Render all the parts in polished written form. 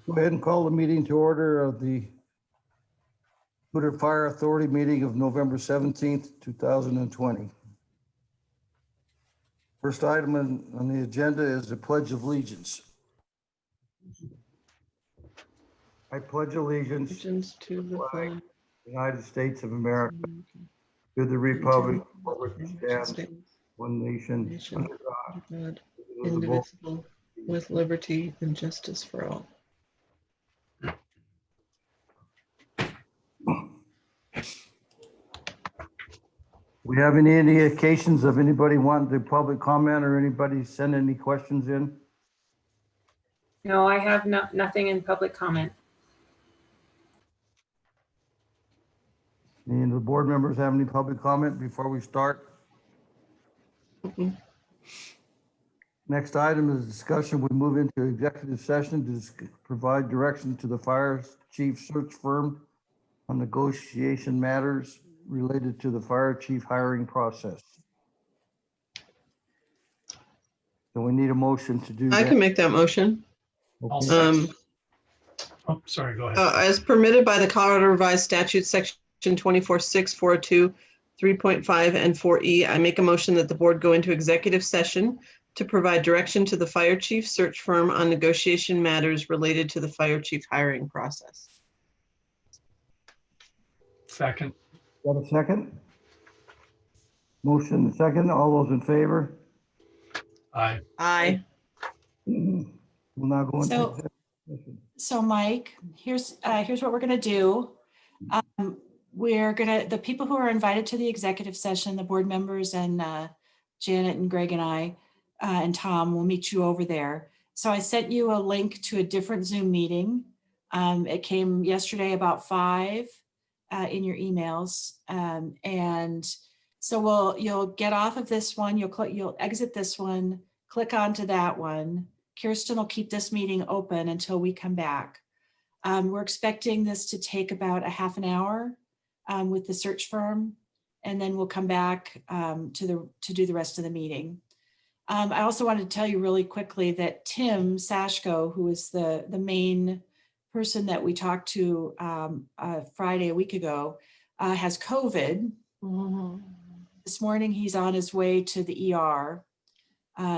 Go ahead and call the meeting to order of the Poudre Fire Authority meeting of November 17th, 2020. First item on the agenda is the Pledge of Allegiance. I pledge allegiance to Allegiance to the flag the United States of America, and to the to the Republic for republic which it for which it stands, stands, one nation, nation, under God, under God, indivisible. indivisible, with liberty and justice for all. We have any indications of anybody wanting to public comment or anybody send any questions in? No, I have nothing in public comment. Any of the board members have any public comment before we start? Mhm. Next item is discussion. We move into executive session to provide direction to the fire chief search firm on negotiation matters related to the fire chief hiring process. So we need a motion to do I that. can make that motion. I'll Okay. second. Oh, sorry, go ahead. As permitted by the Colorado Revised Statute, Section 24-6, 402, 3.5, and 4E, I make a motion that the board go into executive session to provide direction to the fire chief search firm on negotiation matters related to the fire chief hiring process. Second. Got a second? Motion second. All those in favor? Aye. Aye. We'll now go into So- executive session. So Mike, here's what we're gonna do. The people who are invited to the executive session, the board members and Janet and Greg and I and Tom will meet you over there. So I sent you a link to a different Zoom meeting. It came yesterday about 5 in your emails. And so you'll get off of this one, you'll exit this one, click onto that one. Kirsten will keep this meeting open until we come back. We're expecting this to take about a half an hour with the search firm, and then we'll come back to do the rest of the meeting. I also wanted to tell you really quickly that Tim Sashko, who is the main person that we talked to Friday a week ago, has COVID. This morning, he's on his way to the ER.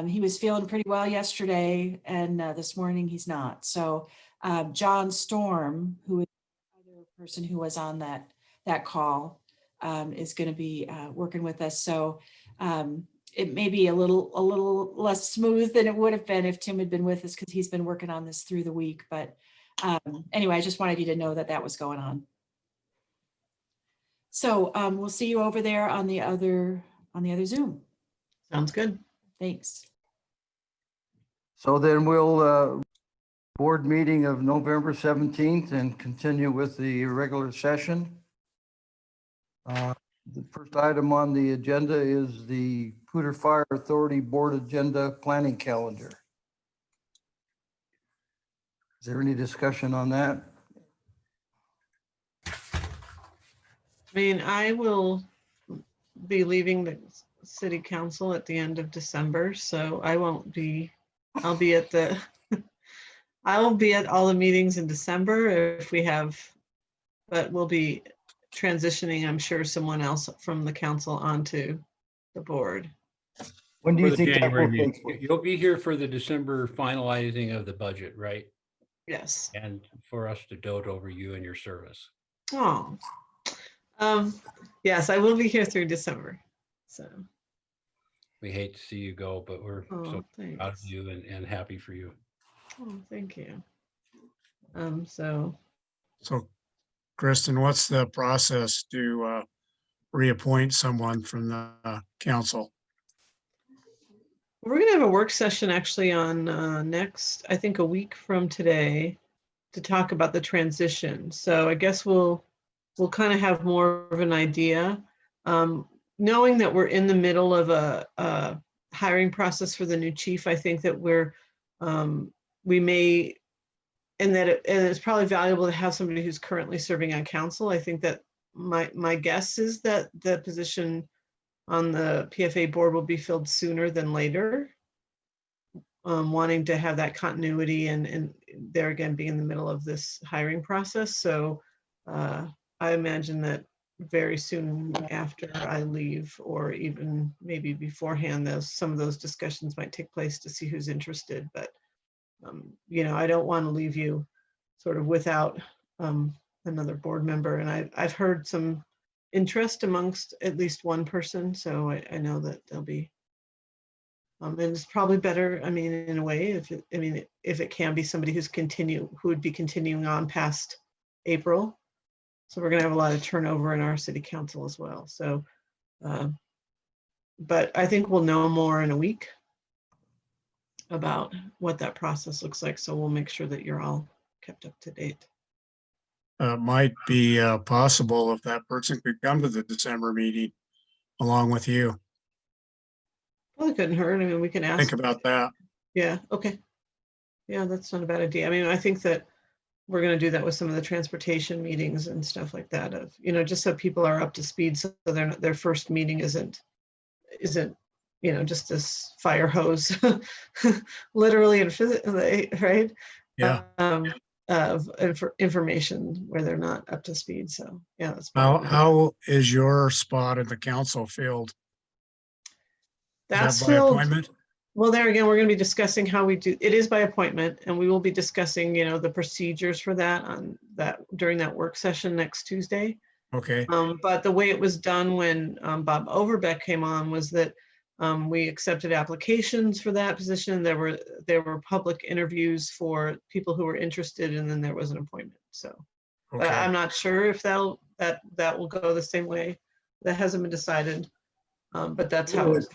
He was feeling pretty well yesterday, and this morning he's not. So John Storm, who is the other person who was on that call, is going to be working with us. So it may be a little less smooth than it would have been if Tim had been with us, because he's been working on this through the week. But anyway, I just wanted you to know that was going on. So we'll see you over there on the other Zoom. Sounds good. Thanks. So then we'll board meeting of November 17th and continue with the regular session. The first item on the agenda is the Poudre Fire Authority Board Agenda Planning Calendar. Is there any discussion on that? I mean, I will be leaving the city council at the end of December, so I won't be, I'll be at the, I will be at all the meetings in December if we have, but we'll be transitioning, I'm sure, someone else from the council onto the board. When do For you the think that January will meeting. take place? You'll be here for the December finalizing of the budget, right? Yes. And for us to dote over you and your service. Oh, yes, I will be here through December. So, We hate to see you go, but we're oh, so proud of thanks. you and happy for you. Oh, thank you. So So Kristen, what's the process to reappoint someone from the council? we're gonna have a work session actually on next, I think a week from today, to talk about the transition. So I guess we'll kind of have more of an idea. Knowing that we're in the middle of a hiring process for the new chief, I think that we may, and that it's probably valuable to have somebody who's currently serving on council. I think that my guess is that the position on the PFA board will be filled sooner than later. Wanting to have that continuity and they're again being in the middle of this hiring process. So I imagine that very soon after I leave, or even maybe beforehand, some of those discussions might take place to see who's interested. But I don't want to leave you sort of without another board member. And I've heard some interest amongst at least one person, so I know that there'll be. And it's probably better, I mean, in a way, if it can be somebody who would be continuing on past April. So we're going to have a lot of turnover in our city council as well. So, but I think we'll know more in a week about what that process looks like. So we'll make sure that you're all kept up to date. Might be possible if that person could come to the December meeting along with you. Well, it couldn't hurt. I mean, we can ask. Think about that. Yeah. Okay. Yeah, that's not a bad idea. I mean, I think that we're going to do that with some of the transportation meetings and stuff like that, of, just so people are up to speed, so their first meeting isn't, just this fire hose, literally and physically, right? Yeah. Of information where they're not up to speed. So yeah, that's How is your spot in the council filled? that's Is that by filled. appointment? Well, there again, we're going to be discussing how we do. It is by appointment, and we will be discussing, the procedures for that during that work session next Tuesday. Okay, But the way it was done when Bob Overbeck came on was that we accepted applications for that position. There were public interviews for people who were interested, and then there was an appointment. So okay. I'm not sure if that will go the same way. That hasn't been decided, but that's how it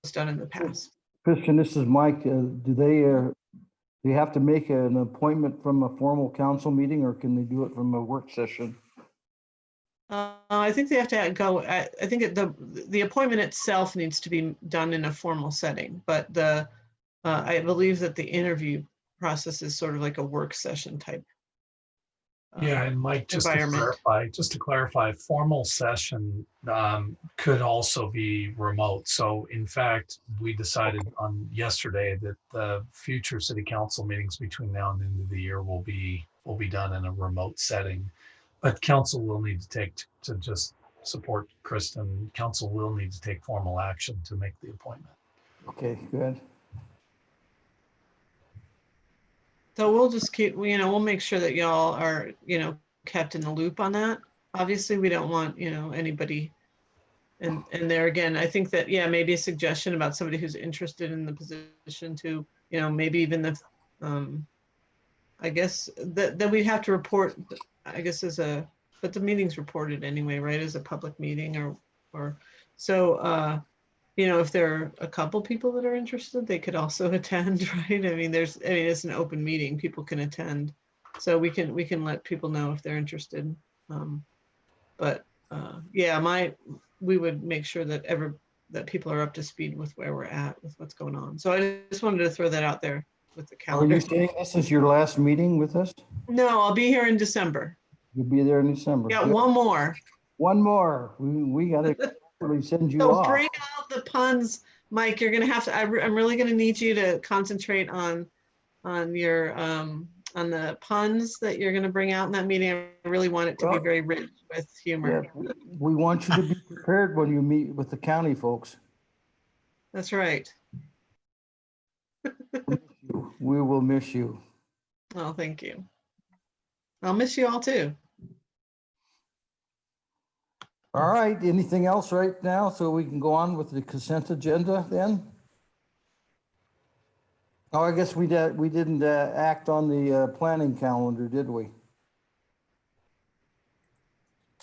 was done in the past. Christian, this is Mike. Do they have to make an appointment from a formal council meeting, or can they do it from a work session? I think they have to go. I think the appointment itself needs to be done in a formal setting, but I believe that the interview process is sort of like a work session type. Yeah, and Mike, just to clarify, formal session could also be remote. So in fact, we decided on yesterday that the future city council meetings between now and the end of the year will be done in a remote setting. But council will need to just support Kristen. Council will need to take formal action to make the appointment. Okay, good. So we'll just keep, we'll make sure that y'all are, kept in the loop on that. Obviously, we don't want, anybody. And there again, I think that, yeah, maybe a suggestion about somebody who's interested in the position to, maybe even I guess that we'd have to report, I guess but the meeting's reported anyway, right? As a public meeting or so, if there are a couple people that are interested, they could also attend, right? I mean, it's an open meeting, people can attend. So we can let people know if they're interested. We would make sure that people are up to speed with where we're at, with what's going on. So I just wanted to throw that out there with the Are calendar. you saying this is your last meeting with us? No, I'll be here in December. You'll be there in December. Yeah, Good. one more. One more. We got to really send you So off. bring out the puns, Mike. You're gonna have to. I'm really gonna need you to concentrate on your on the puns that you're gonna bring out in that meeting. I really want it to be very rich with humor. Yeah, we want you to be prepared when you meet with the county folks. That's right. We will miss you. Oh, thank you. I'll miss you all too. All right, anything else right now so we can go on with the consent agenda then? Oh, I guess we didn't act on the planning calendar, did we?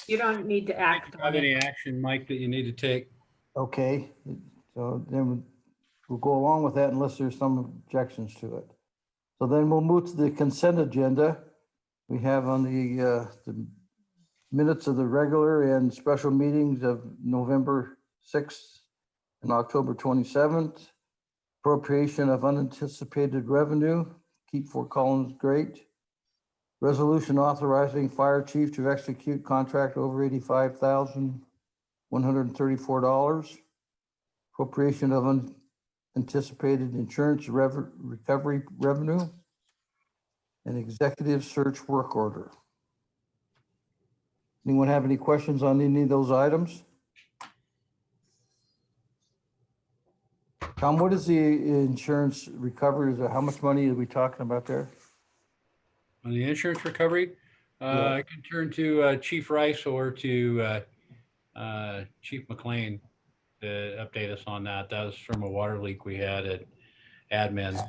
You don't need to act Have on it. any action, Mike, that you need to take? Okay, so then we'll go along with that unless there's some objections to it. So then we'll move to the consent agenda. We have on the minutes of the regular and special meetings of November 6th and October 27th. Appropriation of unanticipated revenue, keep Fort Collins great. Resolution authorizing fire chief to execute contract over $85,134. Appropriation of unanticipated insurance recovery revenue. and executive search work order. Anyone have any questions on any of those items? Tom, what is the insurance recovery? How much money are we talking about there? On the insurance recovery, Yeah. I can turn to Chief Rice or to Chief McLean to update us on that. That was from a water leak we had at admin.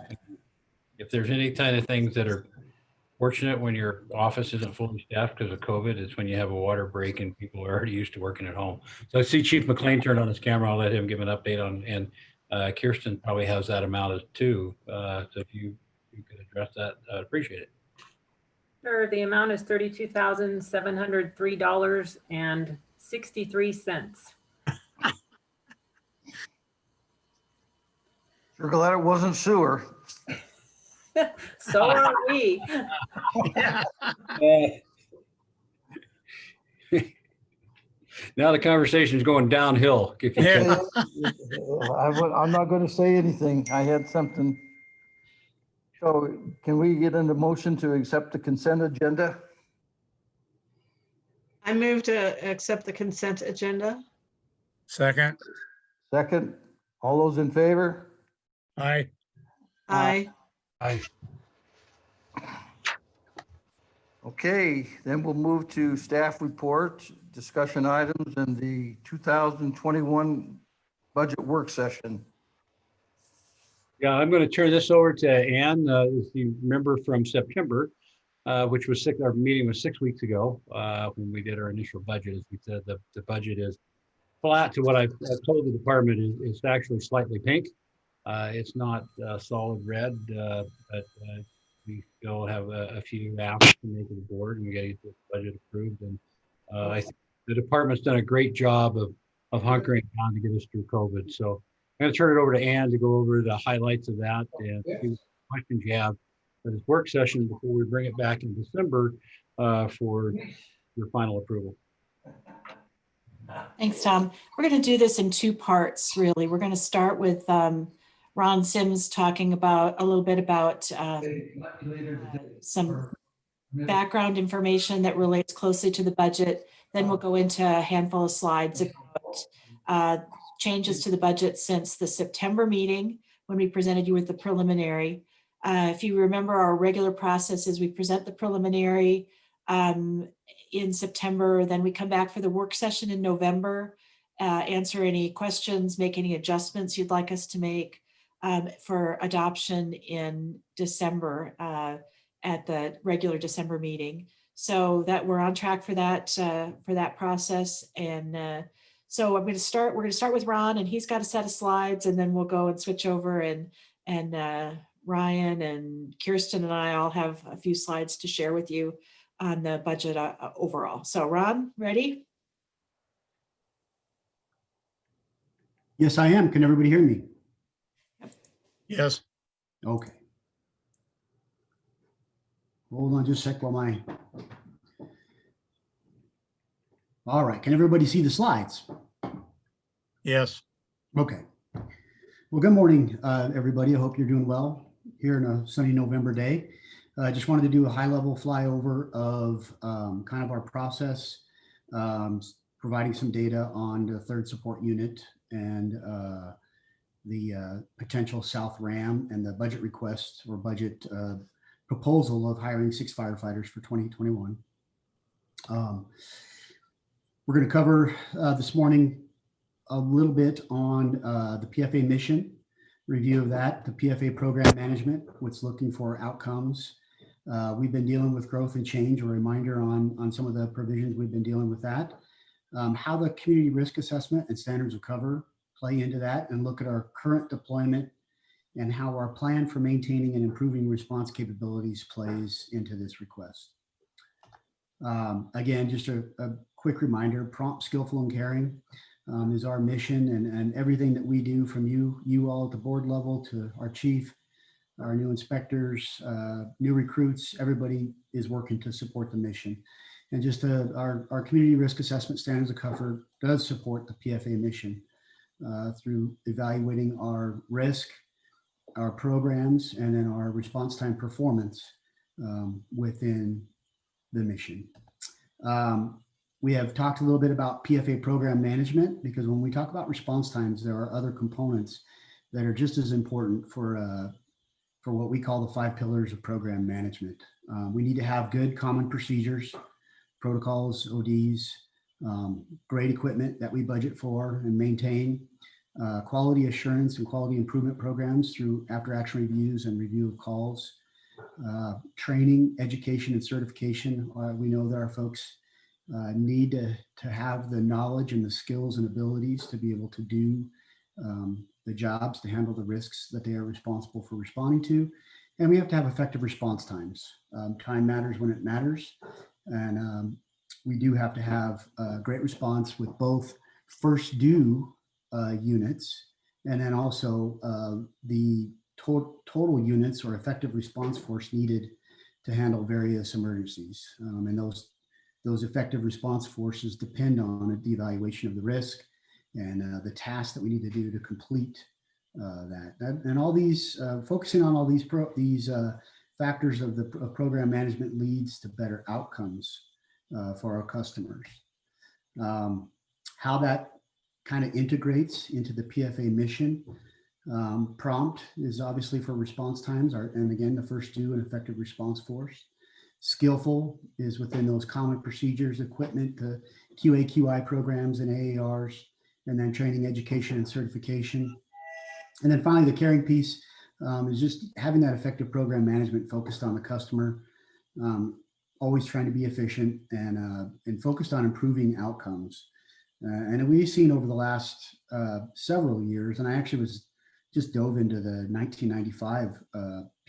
If there's any kind of things that are fortunate when your office isn't fully staffed because of COVID, it's when you have a water break and people are already used to working at home. So I see Chief McLean turned on his camera. I'll let him give an update on, and Kirsten probably has that amount too. So if you could address that, I'd appreciate it. Sure, the amount is $32,703.63. Sure glad it wasn't sewer. So are we. Now the conversation's going downhill. If you Yeah. can. I'm not going to say anything. I had something. So can we get into motion to accept the consent agenda? I move to accept the consent agenda. Second, Second, all those in favor? aye. Aye. Okay, then we'll move to staff report, discussion items, and the 2021 budget work session. Yeah, I'm going to turn this over to Ann. If you remember from September, which was our meeting was 6 weeks ago when we did our initial budget. As we said, the budget is flat to what I've told the department is actually slightly pink. It's not solid red, but we still have a few asks to make to the board and we get the budget approved. And I think the department's done a great job of hunkering down to get us through COVID. So I'm going to turn it over to Ann to go over the highlights of that and see what questions you have for this work session before we bring it back in December for your final approval. Thanks, Tom. We're going to do this in two parts, really. We're going to start with Ron Sims talking about a little bit about some background information that relates closely to the budget. Then we'll go into a handful of slides about changes to the budget since the September meeting when we presented you with the preliminary. If you remember, our regular process is we present the preliminary in September, then we come back for the work session in November, answer any questions, make any adjustments you'd like us to make for adoption in December at the regular December meeting. So that we're on track for that process. And so we're going to start with Ron, and he's got a set of slides, and then we'll go and switch over, and Ryan and Kirsten and I all have a few slides to share with you on the budget overall. So Ron, ready? Yes, I am. Can everybody hear me? Yes. Okay. Hold on just a sec while all right. Can everybody see the slides? Yes. Okay. Well, good morning, everybody. I hope you're doing well here on a sunny November day. I just wanted to do a high-level flyover of kind of our process, providing some data on the third support unit and the potential South Ram and the budget request or budget proposal of hiring 6 firefighters for 2021. We're going to cover this morning a little bit on the PFA mission, review of that, the PFA program management, what's looking for outcomes. We've been dealing with growth and change, a reminder on some of the provisions we've been dealing with that. How the community risk assessment and standards of cover play into that, and look at our current deployment and how our plan for maintaining and improving response capabilities plays into this request. Again, just a quick reminder, prompt, skillful, and caring is our mission, and everything that we do from you all at the board level to our chief, our new inspectors, new recruits, everybody is working to support the mission. And just our community risk assessment standards of cover does support the PFA mission through evaluating our risk, our programs, and then our response time performance within the mission. We have talked a little bit about PFA program management, because when we talk about response times, there are other components that are just as important for what we call the 5 pillars of program management. We need to have good common procedures, protocols, ODs, great equipment that we budget for and maintain, quality assurance and quality improvement programs through after action reviews and review of calls, training, education, and certification. We know that our folks need to have the knowledge and the skills and abilities to be able to do the jobs, to handle the risks that they are responsible for responding to. And we have to have effective response times. Time matters when it matters. And we do have to have a great response with both first due units, and then also the total units or effective response force needed to handle various emergencies. And those effective response forces depend on the evaluation of the risk and the tasks that we need to do to complete that. And all these, focusing on all these factors of program management leads to better outcomes for our customers. How that kind of integrates into the PFA mission. Prompt is obviously for response times, and again, the first due and effective response force. Skillful is within those common procedures, equipment, the QA/QI programs and AARs, and then training, education, and certification. And then finally, the caring piece is just having that effective program management focused on the customer, always trying to be efficient and focused on improving outcomes. And we've seen over the last several years, and I actually just dove into the 1995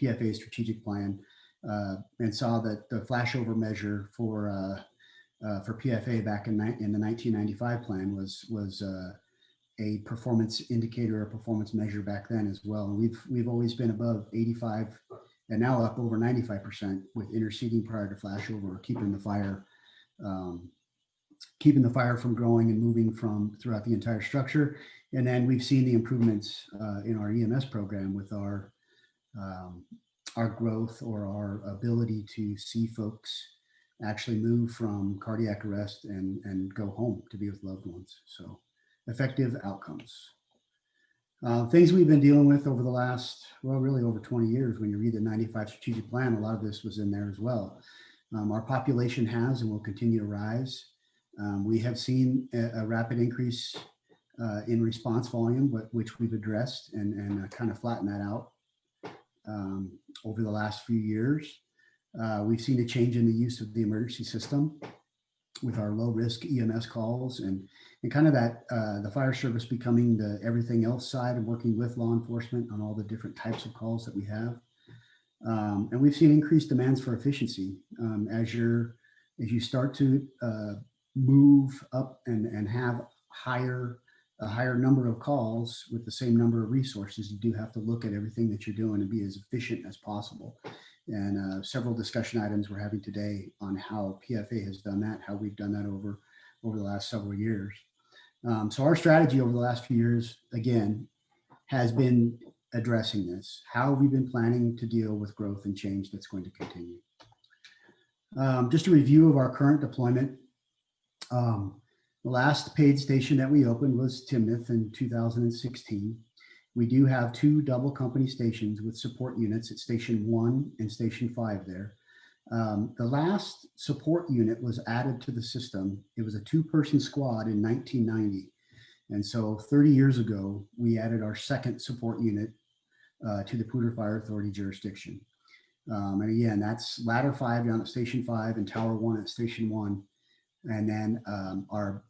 PFA strategic plan and saw that the flashover measure for PFA back in the 1995 plan was a performance indicator, a performance measure back then as well. And we've always been above 85 and now up over 95% with interceding prior to flashover, keeping the fire from growing and moving from throughout the entire structure. And then we've seen the improvements in our EMS program with our growth or our ability to see folks actually move from cardiac arrest and go home to be with loved ones. So effective outcomes. Things we've been dealing with over the last, well, really over 20 years. When you read the 95 strategic plan, a lot of this was in there as well. Our population has and will continue to rise. We have seen a rapid increase in response volume, which we've addressed and kind of flattened that out over the last few years. We've seen a change in the use of the emergency system with our low risk EMS calls and kind of that the fire service becoming the everything else side and working with law enforcement on all the different types of calls that we have. And we've seen increased demands for efficiency as you start to move up and have a higher number of calls with the same number of resources. You do have to look at everything that you're doing and be as efficient as possible. And several discussion items we're having today on how PFA has done that, how we've done that over the last several years. So our strategy over the last few years, again, has been addressing this. How have we been planning to deal with growth and change that's going to continue? Just a review of our current deployment. The last paid station that we opened was Timnath in 2016. We do have 2 double company stations with support units at Station 1 and Station 5 there. The last support unit was added to the system. It was a 2-person squad in 1990. And so 30 years ago, we added our second support unit to the Poudre Fire Authority jurisdiction. And again, that's Ladder 5 down at Station 5 and Tower 1 at Station 1. And then our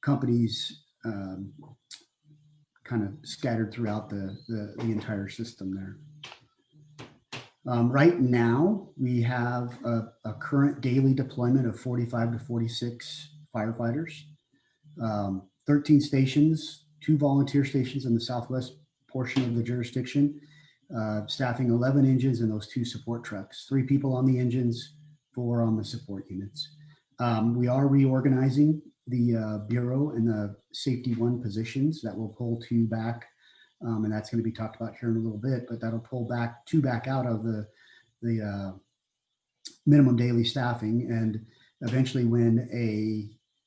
companies kind of scattered throughout the entire system there. Right now, we have a current daily deployment of 45 to 46 firefighters, 13 stations, 2 volunteer stations in the southwest portion of the jurisdiction, staffing 11 engines and those 2 support trucks, 3 people on the engines, 4 on the support units. We are reorganizing the Bureau and the Safety 1 positions that will pull 2 back, and that's going to be talked about here in a little bit, but that'll pull 2 back out of the minimum daily staffing. And eventually when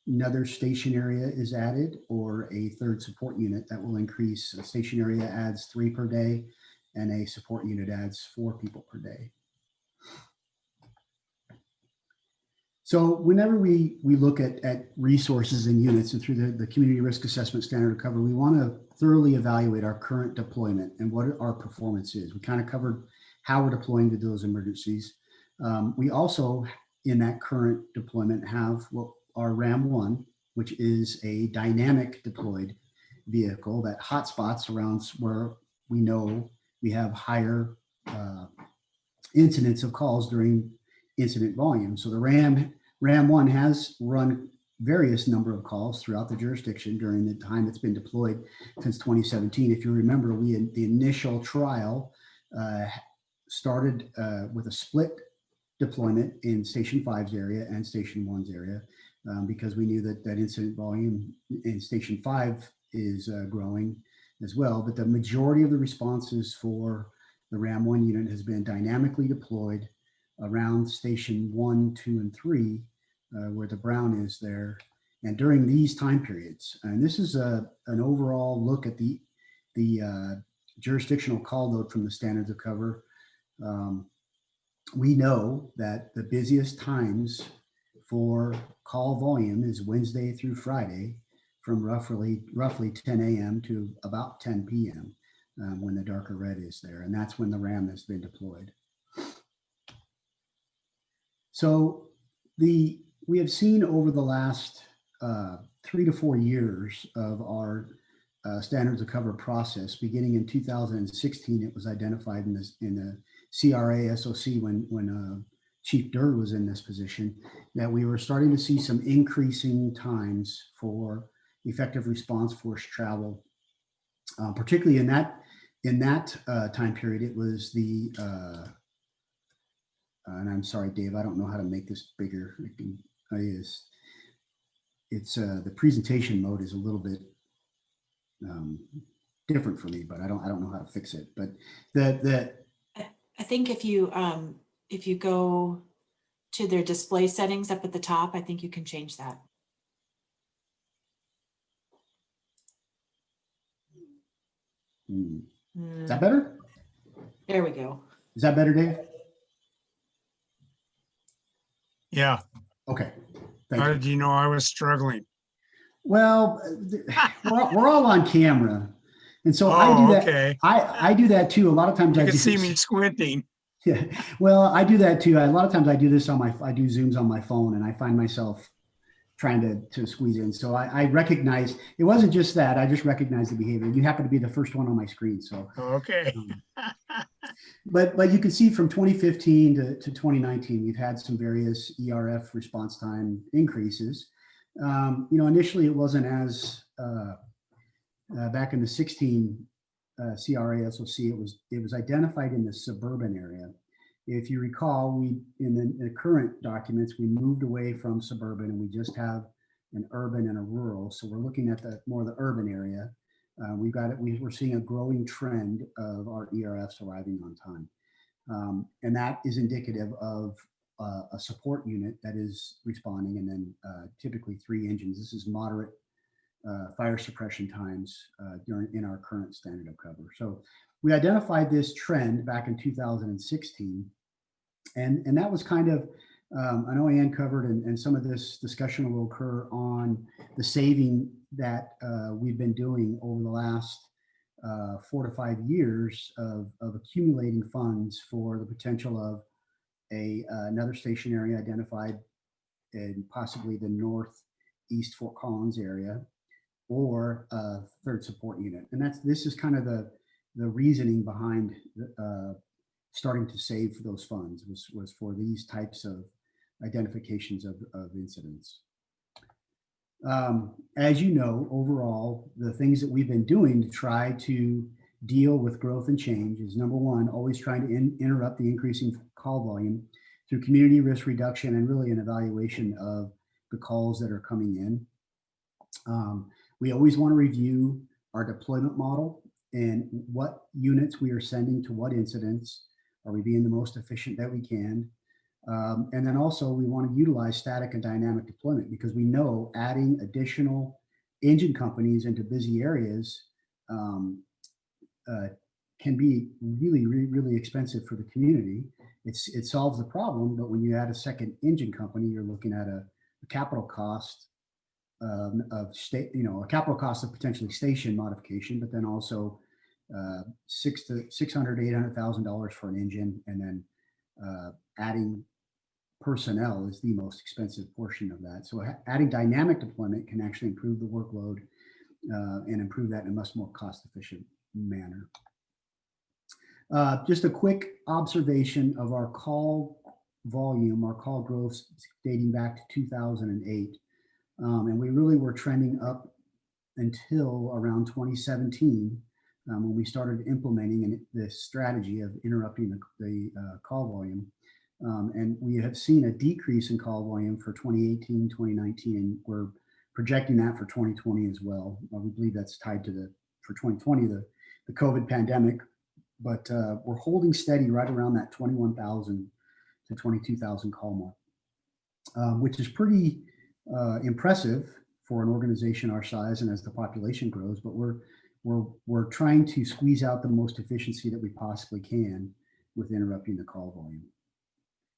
another station area is added or a third support unit, that will increase. A station area adds 3 per day and a support unit adds 4 people per day. So whenever we look at resources and units and through the community risk assessment standard of cover, we want to thoroughly evaluate our current deployment and what our performance is. We kind of covered how we're deploying to those emergencies. We also, in that current deployment, have what our RAM1, which is a dynamic deployed vehicle that hotspots around where we know we have higher incidents of calls during incident volume. So the RAM1 has run various number of calls throughout the jurisdiction during the time it's been deployed since 2017. If you remember, the initial trial started with a split deployment in Station 5's area and Station 1's area because we knew that incident volume in Station 5 is growing as well. But the majority of the responses for the RAM1 unit has been dynamically deployed around Station 1, 2, and 3, where the brown is there. And during these time periods, and this is an overall look at the jurisdictional call load from the standards of cover. We know that the busiest times for call volume is Wednesday through Friday from roughly 10 a.m. to about 10 p.m. When the darker red is there. And that's when the RAM has been deployed. So we have seen over the last 3 to 4 years of our standards of cover process. Beginning in 2016, it was identified in the CRA-SOC when Chief Durr was in this position, that we were starting to see some increasing times for effective response force travel, particularly in that time period. It was the and I'm sorry, Dave, I don't know how to make this bigger. It's the presentation mode is a little bit different for me, but I don't know how to fix it. But I think if you go to their display settings up at the top, I think you can change that. Is that better? There we go. Is that better, Dave? Yeah. Okay. Thank How you. did you know I was struggling? Well, we're all on camera, and so I do that. Okay. I do that too. A lot of times You I can do see this. me squinting. Yeah. Well, I do that too. A lot of times I do this I do Zooms on my phone, and I find myself trying to squeeze in. So I recognize it wasn't just that. I just recognize the behavior. You happen to be the first one on my screen, so. Okay. But you can see from 2015 to 2019, we've had some various ERF response time increases. Initially it wasn't as back in the 16 CRA-SOC, it was identified in the suburban area. If you recall, in the current documents, we moved away from suburban and we just have an urban and a rural. So we're looking at more the urban area. We're seeing a growing trend of our ERFs arriving on time. And that is indicative of a support unit that is responding, and then typically 3 engines. This is moderate fire suppression times in our current standard of cover. So we identified this trend back in 2016. And that was kind of, I know Ann covered, and some of this discussion will occur on the saving that we've been doing over the last 4 to 5 years of accumulating funds for the potential of another station area identified in possibly the northeast Fort Collins area, or a third support unit. And this is kind of the reasoning behind starting to save those funds was for these types of identifications of incidents. As you know, overall, the things that we've been doing to try to deal with growth and change is, number one, always trying to interrupt the increasing call volume through community risk reduction and really an evaluation of the calls that are coming in. We always want to review our deployment model and what units we are sending to what incidents. Are we being the most efficient that we can? And then also we want to utilize static and dynamic deployment because we know adding additional engine companies into busy areas can be really expensive for the community. It solves the problem, but when you add a second engine company, you're looking at a capital cost of state, a capital cost of potentially station modification, but then also $600,000 to $800,000 for an engine, and then adding personnel is the most expensive portion of that. So adding dynamic deployment can actually improve the workload and improve that in a much more cost-efficient manner. Just a quick observation of our call volume, our call growth dating back to 2008. And we really were trending up until around 2017 when we started implementing this strategy of interrupting the call volume. And we have seen a decrease in call volume for 2018, 2019, and we're projecting that for 2020 as well. We believe that's tied to for 2020, the COVID pandemic, but we're holding steady right around that 21,000 to 22,000 call mark, which is pretty impressive for an organization our size and as the population grows, but we're trying to squeeze out the most efficiency that we possibly can with interrupting the call volume.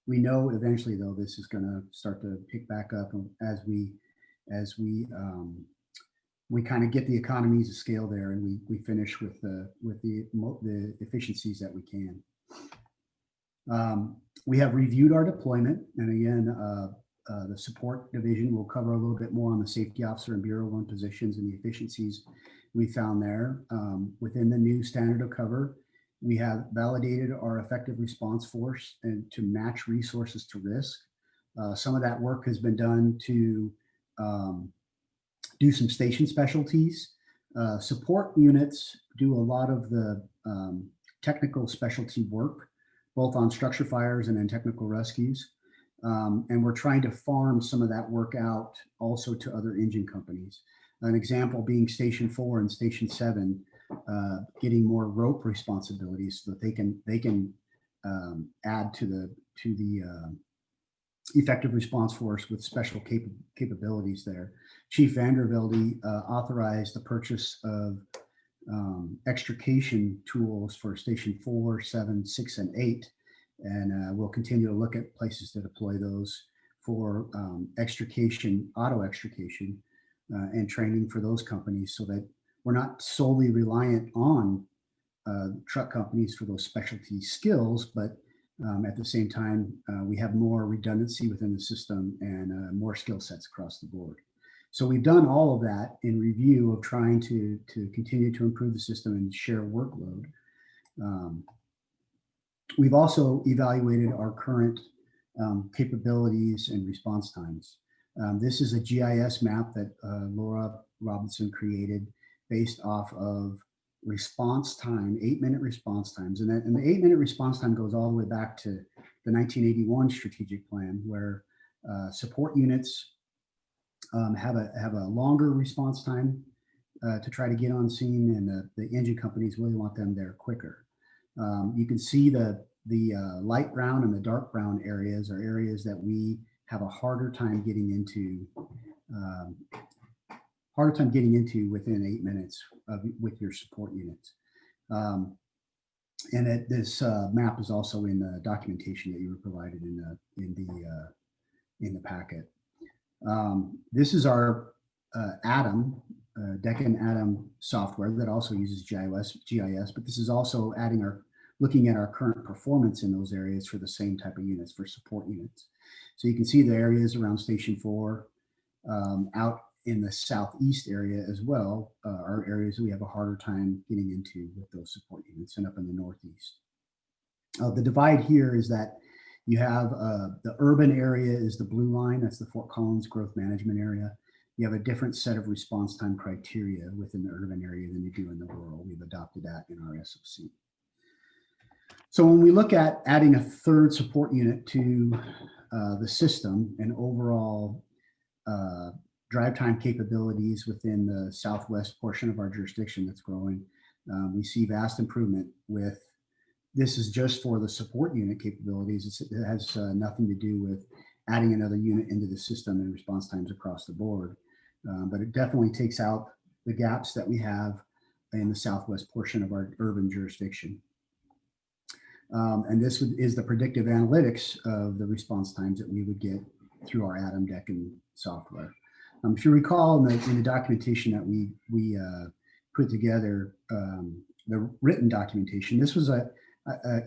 We know eventually, though, this is going to start to pick back up as we kind of get the economies of scale there, and we finish with the efficiencies that we can. We have reviewed our deployment, and again, the support division will cover a little bit more on the safety officer and Bureau 1 positions and the efficiencies we found there. Within the new standard of cover, we have validated our effective response force and to match resources to risk. Some of that work has been done to do some station specialties. Support units do a lot of the technical specialty work, both on structure fires and in technical rescues. And we're trying to farm some of that work out also to other engine companies. An example being Station 4 and Station 7 getting more rope responsibilities so that they can add to the effective response force with special capabilities there. Chief Vandervelde authorized the purchase of extrication tools for Station 4, 7, 6, and 8. And we'll continue to look at places to deploy those for extrication, auto extrication, and training for those companies so that we're not solely reliant on truck companies for those specialty skills, but at the same time, we have more redundancy within the system and more skill sets across the board. So we've done all of that in review of trying to continue to improve the system and share workload. We've also evaluated our current capabilities and response times. This is a GIS map that Laura Robinson created based off of response time, 8-minute response times. And the 8-minute response time goes all the way back to the 1981 strategic plan, where support units have a longer response time to try to get on scene, and the engine companies really want them there quicker. You can see the light brown and the dark brown areas are areas that we have a harder time getting into within 8 minutes with your support units. And this map is also in the documentation that you were provided in the packet. This is our Atom, Deccan Atom software that also uses GIS, but this is also looking at our current performance in those areas for the same type of units, for support units. So you can see the areas around Station 4, out in the southeast area as well, are areas we have a harder time getting into with those support units, and up in the northeast. The divide here is that you have the urban area is the blue line, that's the Fort Collins Growth Management Area. You have a different set of response time criteria within the urban area than you do in the rural. We've adopted that in our SOC. So when we look at adding a third support unit to the system and overall drive time capabilities within the southwest portion of our jurisdiction that's growing, we see vast improvement with This is just for the support unit capabilities. It has nothing to do with adding another unit into the system and response times across the board. But it definitely takes out the gaps that we have in the southwest portion of our urban jurisdiction. And this is the predictive analytics of the response times that we would get through our Atom Decken software. If you recall in the documentation that we put together, the written documentation, this was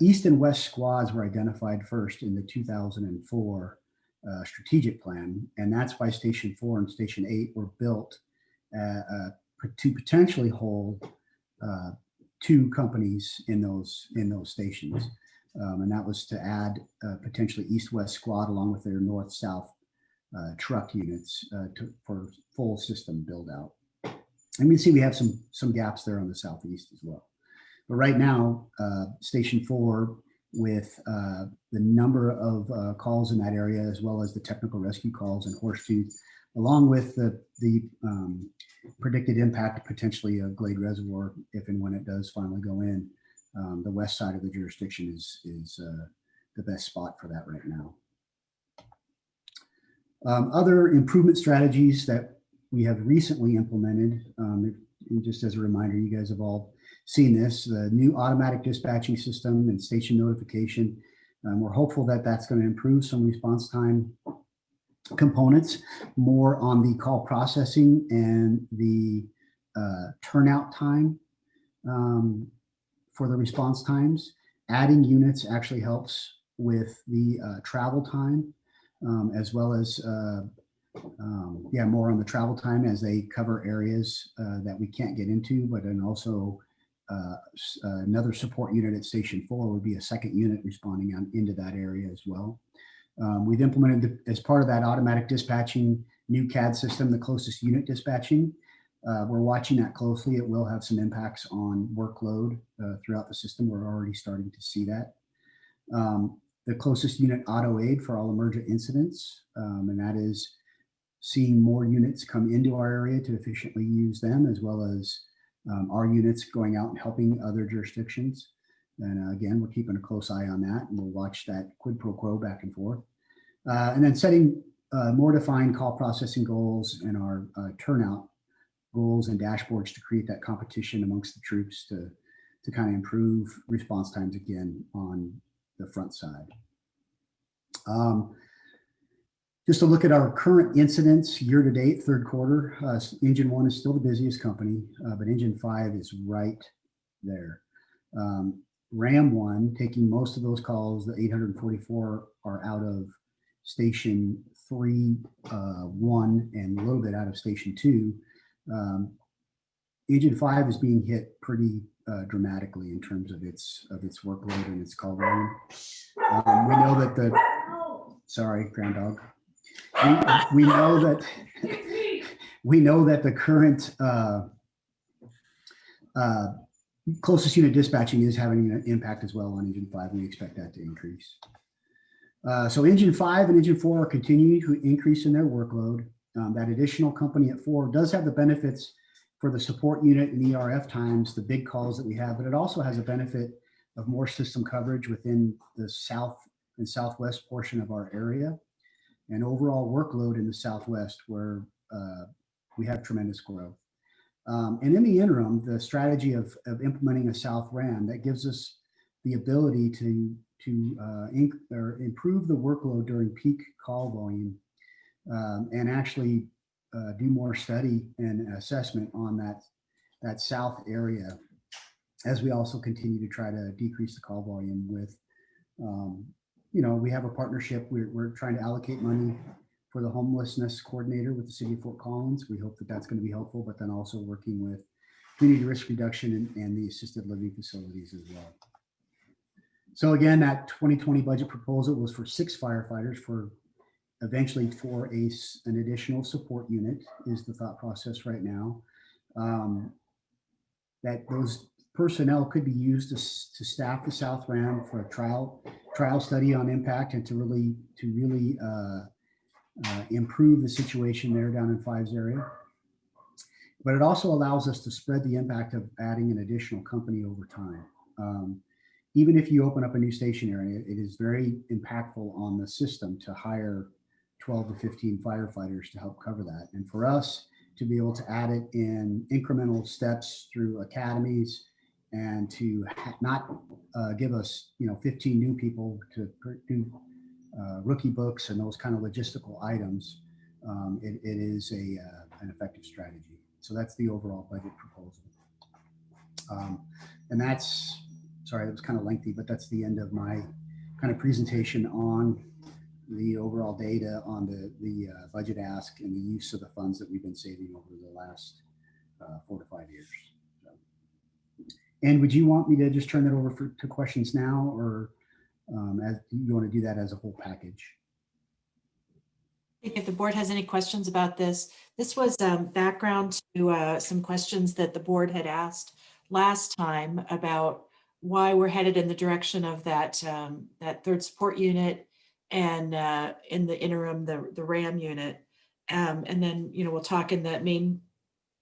East and West squads were identified first in the 2004 strategic plan, and that's why Station 4 and Station 8 were built to potentially hold 2 companies in those stations, and that was to add potentially East-West squad along with their North-South truck units for full system build out. And we see we have some gaps there on the southeast as well. But right now, Station 4, with the number of calls in that area, as well as the technical rescue calls in Horsetooth, along with the predicted impact potentially of Glade Reservoir, if and when it does finally go in, the west side of the jurisdiction is the best spot for that right now. Other improvement strategies that we have recently implemented, and just as a reminder, you guys have all seen this, the new automatic dispatching system and station notification. We're hopeful that that's going to improve some response time components, more on the call processing and the turnout time for the response times. Adding units actually helps with the travel time, as well as more on the travel time as they cover areas that we can't get into, but then also another support unit at Station 4 would be a second unit responding into that area as well. We've implemented, as part of that automatic dispatching new CAD system, the closest unit dispatching. We're watching that closely. It will have some impacts on workload throughout the system. We're already starting to see that. The closest unit auto aid for all emergent incidents, and that is seeing more units come into our area to efficiently use them, as well as our units going out and helping other jurisdictions. And again, we're keeping a close eye on that, and we'll watch that quid pro quo back and forth. And then setting more defined call processing goals and our turnout goals and dashboards to create that competition amongst the troops to kind of improve response times again on the front side. Just to look at our current incidents year to date, third quarter, Engine 1 is still the busiest company, but Engine 5 is right there. Ram 1, taking most of those calls, the 844 are out of Station 3, 1, and a little bit out of Station 2. Engine 5 is being hit pretty dramatically in terms of its workload and its call volume. We know that the, sorry, ground dog. We know that the current closest unit dispatching is having an impact as well on Engine 5. We expect that to increase. So Engine 5 and Engine 4 are continuing to increase in their workload. That additional company at 4 does have the benefits for the support unit and ERF times, the big calls that we have, but it also has a benefit of more system coverage within the south and southwest portion of our area, and overall workload in the southwest, where we have tremendous growth. And in the interim, the strategy of implementing a South RAM that gives us the ability to improve the workload during peak call volume, and actually do more study and assessment on that south area, as we also continue to try to decrease the call volume with, we have a partnership. We're trying to allocate money for the homelessness coordinator with the city of Fort Collins. We hope that that's going to be helpful, but then also working with community risk reduction and the assisted living facilities as well. So again, that 2020 budget proposal was for 6 firefighters, for eventually for an additional support unit is the thought process right now. That those personnel could be used to staff the South RAM for a trial study on impact, and to really improve the situation there down in 5's area. But it also allows us to spread the impact of adding an additional company over time. even if you open up a new station area, it is very impactful on the system to hire 12 to 15 firefighters to help cover that. And for us to be able to add it in incremental steps through academies and to not give us, 15 new people to do rookie books and those kind of logistical items, it is an effective strategy. So that's the overall budget proposal. And that's, sorry, that was kind of lengthy, but that's the end of my kind of presentation on the overall data on the budget ask and the use of the funds that we've been saving over the last 4 to 5 years. So. And would you want me to just turn that over to questions now, or as you want to do that as a whole package? If the board has any questions about this, this was background to some questions that the board had asked last time about why we're headed in the direction of that third support unit and in the interim, the RAM unit. And then, we'll talk in that main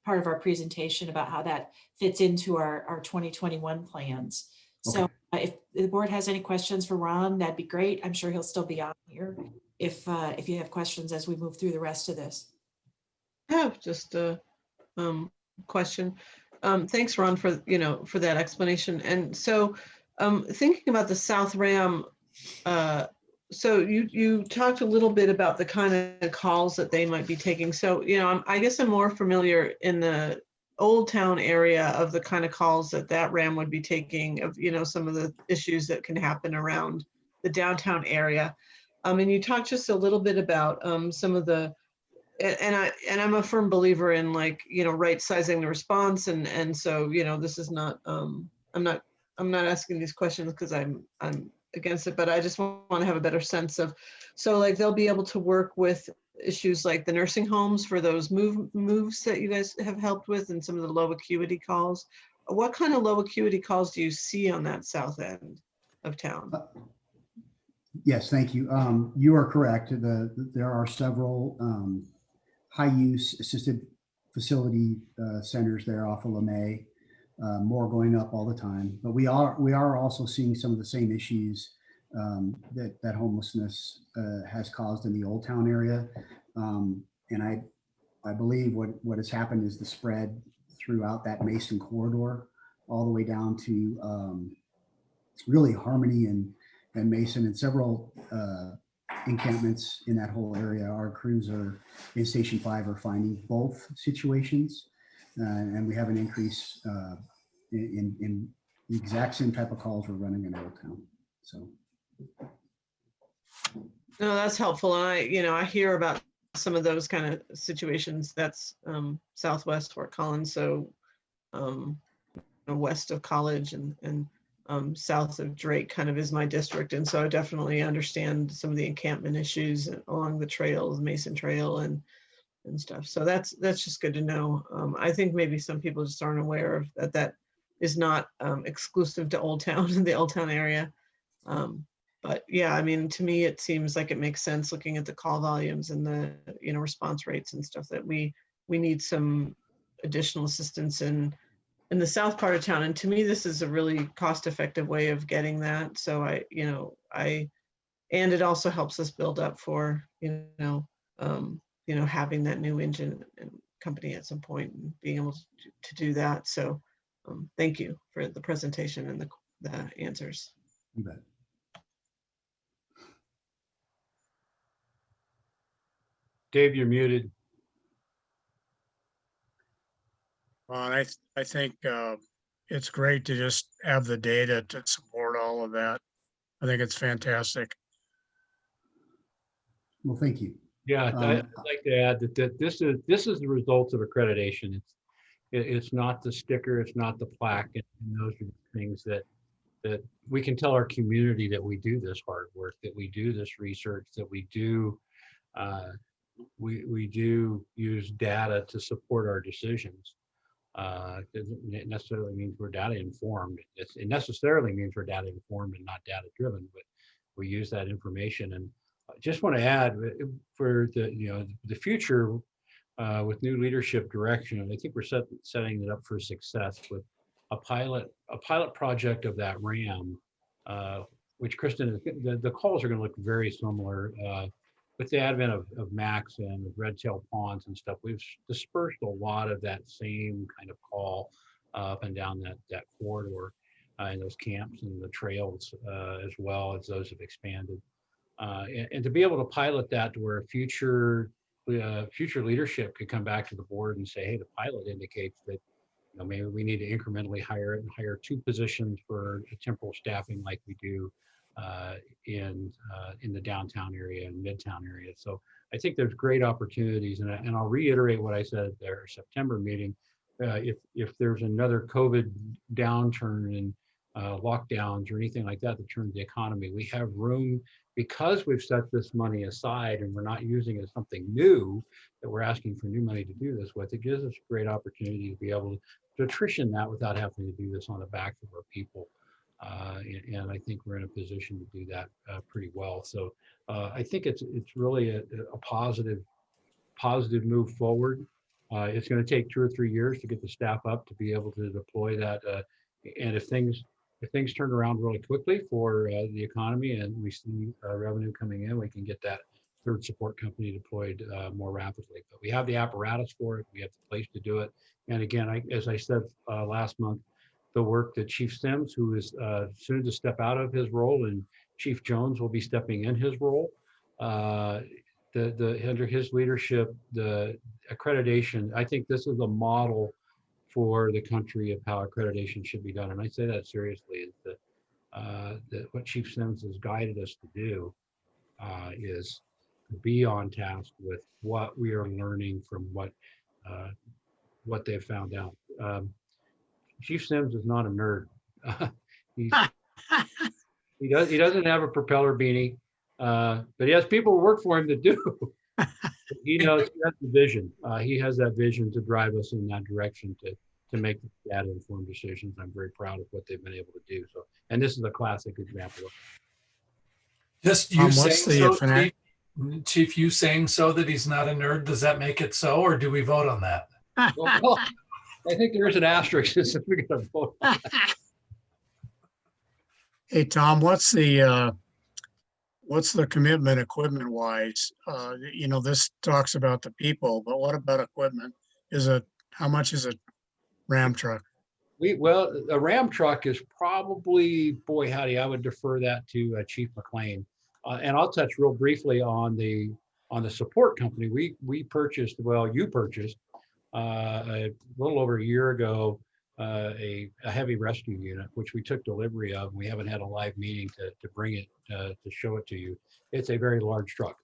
part of our presentation about how that fits into our 2021 plans. Okay. So if the board has any questions for Ron, that'd be great. I'm sure he'll still be on here if you have questions as we move through the rest of this. I have just a question. Thanks, Ron, for that explanation. And so thinking about the South Ram, so you talked a little bit about the kind of calls that they might be taking. So, I guess I'm more familiar in the Old Town area of the kind of calls that RAM would be taking of, some of the issues that can happen around the downtown area. And you talked just a little bit about some of the, and I'm a firm believer in right sizing the response. And so, this is not, I'm not asking these questions because I'm against it, but I just want to have a better sense of, so they'll be able to work with issues like the nursing homes for those moves that you guys have helped with and some of the low acuity calls. What kind of low acuity calls do you see on that south end of town? Yes, thank you. You are correct. There are several high use assisted facility centers there off of LeMay. More going up all the time, but we are also seeing some of the same issues that homelessness has caused in the Old Town area. And I believe what has happened is the spread throughout that Mason corridor, all the way down to really Harmony and Mason, and several encampments in that whole area. Our crews are in Station 5 are finding both situations, and we have an increase in the exact same type of calls we're running in Old Town. So. No, that's helpful. And I hear about some of those kind of situations. That's Southwest Fort Collins, so west of College and south of Drake kind of is my district. And so I definitely understand some of the encampment issues along the trails, Mason Trail and stuff. So that's just good to know. I think maybe some people just aren't aware of that is not exclusive to Old Town in the Old Town area. But yeah, to me, it seems like it makes sense looking at the call volumes and the, response rates and stuff that we need some additional assistance in the south part of town. And to me, this is a really cost-effective way of getting that. So and it also helps us build up for, having that new engine and company at some point and being able to do that. So thank you for the presentation and the answers. You bet. Dave, you're muted. Well, I think it's great to just have the data to support all of that. I think it's fantastic. Well, thank you. Yeah, I'd like to add that this is the result of accreditation. It's not the sticker, it's not the plaque, and those are the things that we can tell our community that we do this hard work, that we do this research, that we do we do use data to support our decisions. It doesn't necessarily mean we're data informed. It necessarily means we're data informed and not data driven, but we use that information. And I just want to add for the future with new leadership direction, I think we're setting it up for success with a pilot project of that RAM which Kristen, the calls are going to look very similar. With the advent of Max and red-tailed ponds and stuff, we've dispersed a lot of that same kind of call up and down that corridor in those camps and the trails, as well as those have expanded. And to be able to pilot that to where future leadership could come back to the board and say, hey, the pilot indicates that maybe we need to incrementally hire 2 positions for temporal staffing like we do in the downtown area and midtown area. So I think there's great opportunities, and I'll reiterate what I said at their September meeting. If there's another COVID downturn and lockdowns or anything like that turns the economy, we have room, because we've set this money aside and we're not using it as something new that we're asking for new money to do this with. It gives us a great opportunity to be able to attrition that without having to do this on the backs of our people. And I think we're in a position to do that pretty well. So I think it's really a positive move forward. It's going to take 2 or 3 years to get the staff up to be able to deploy that. And if things turn around really quickly for the economy and we see revenue coming in, we can get that third support company deployed more rapidly. But we have the apparatus for it. We have the place to do it. And again, as I said last month, the work that Chief Sims, who is soon to step out of his role, and Chief Jones will be stepping in his role. Under his leadership, the accreditation, I think this is a model for the country of how accreditation should be done. And I say that seriously, is that what Chief Sims has guided us to do is to be on task with what we are learning from what they've found out. Chief Sims is not a nerd. He doesn't have a propeller beanie, but he has people who work for him that do. He knows that's the vision. He has that vision to drive us in that direction to make data-informed decisions. I'm very proud of what they've been able to do. So, and this is a classic example of it. Just you what's saying the so, Chief, you saying so that he's not a nerd, does that make it so, or do we vote on that? Well, I think there is an asterisk. We're going to vote. Hey, Tom, what's the commitment equipment wise? This talks about the people, but what about equipment? How much is a Ram truck? A Ram truck is probably, boy, howdy, I would defer that to Chief McLean. And I'll touch real briefly on the support company. You purchased a little over a year ago, a heavy rescue unit, which we took delivery of. We haven't had a live meeting to bring it, to show it to you. It's a very large truck.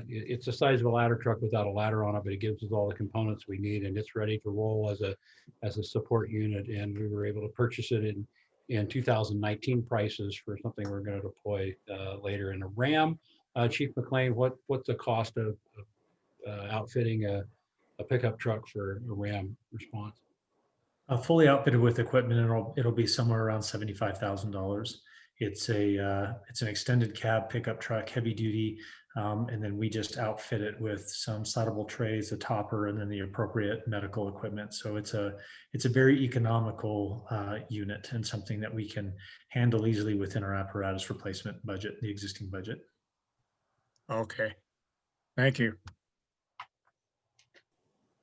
It's the size of a ladder truck without a ladder on it, but it gives us all the components we need, and it's ready to roll as a support unit. And we were able to purchase it in 2019 prices for something we're going to deploy later in a Ram. Chief McLean, what's the cost of outfitting a pickup truck for a Ram response? Fully outfitted with equipment, it'll be somewhere around $75,000. It's an extended cab pickup truck, heavy duty, and then we just outfit it with some slidable trays, a topper, and then the appropriate medical equipment. So it's a very economical unit, and something that we can handle easily within our apparatus replacement budget, the existing budget. Okay, thank you.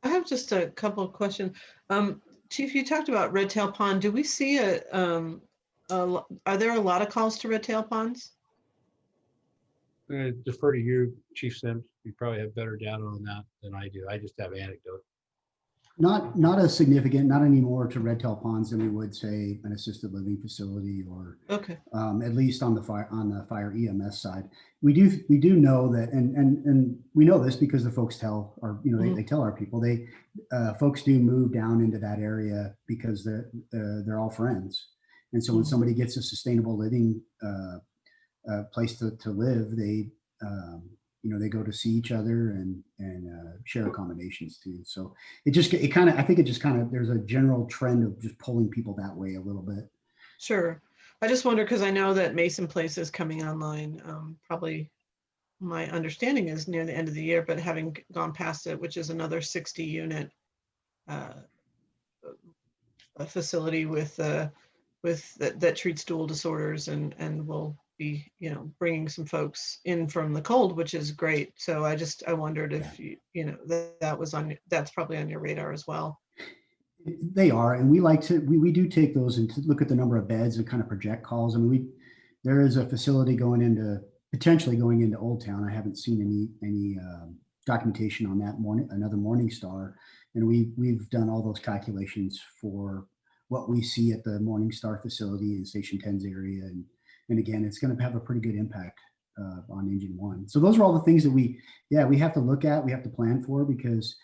I have just a couple of questions. Chief, you talked about red tail pond. Do we see are there a lot of calls to red tail ponds? I'm going to defer to you, Chief Sims. You probably have better data on that than I do. I just have anecdote. Not as significant, not anymore to red tail ponds than we would say an assisted living facility, or Okay. At least on the fire EMS side. We do know that, and we know this because the folks tell our, they tell our people, folks do move down into that area because they're all friends. And so when somebody gets a sustainable living place to live, they go to see each other and share accommodations too. So I think there's a general trend of just pulling people that way a little bit. Sure. I just wonder, because I know that Mason Place is coming online. Probably my understanding is near the end of the year, but having gone past it, which is another 60 unit facility with that treats dual disorders, and will be, bringing some folks in from the cold, which is great. So I wondered if that's probably on your radar as well. They are, and we do take those and look at the number of beds and kind of project calls. I mean, there is a facility potentially going into Old Town. I haven't seen any documentation on that another Morningstar, and we've done all those calculations for what we see at the Morningstar facility in Station 10's area, and again, it's going to have a pretty good impact on Engine 1. So those are all the things that we have to look at, we have to plan for, because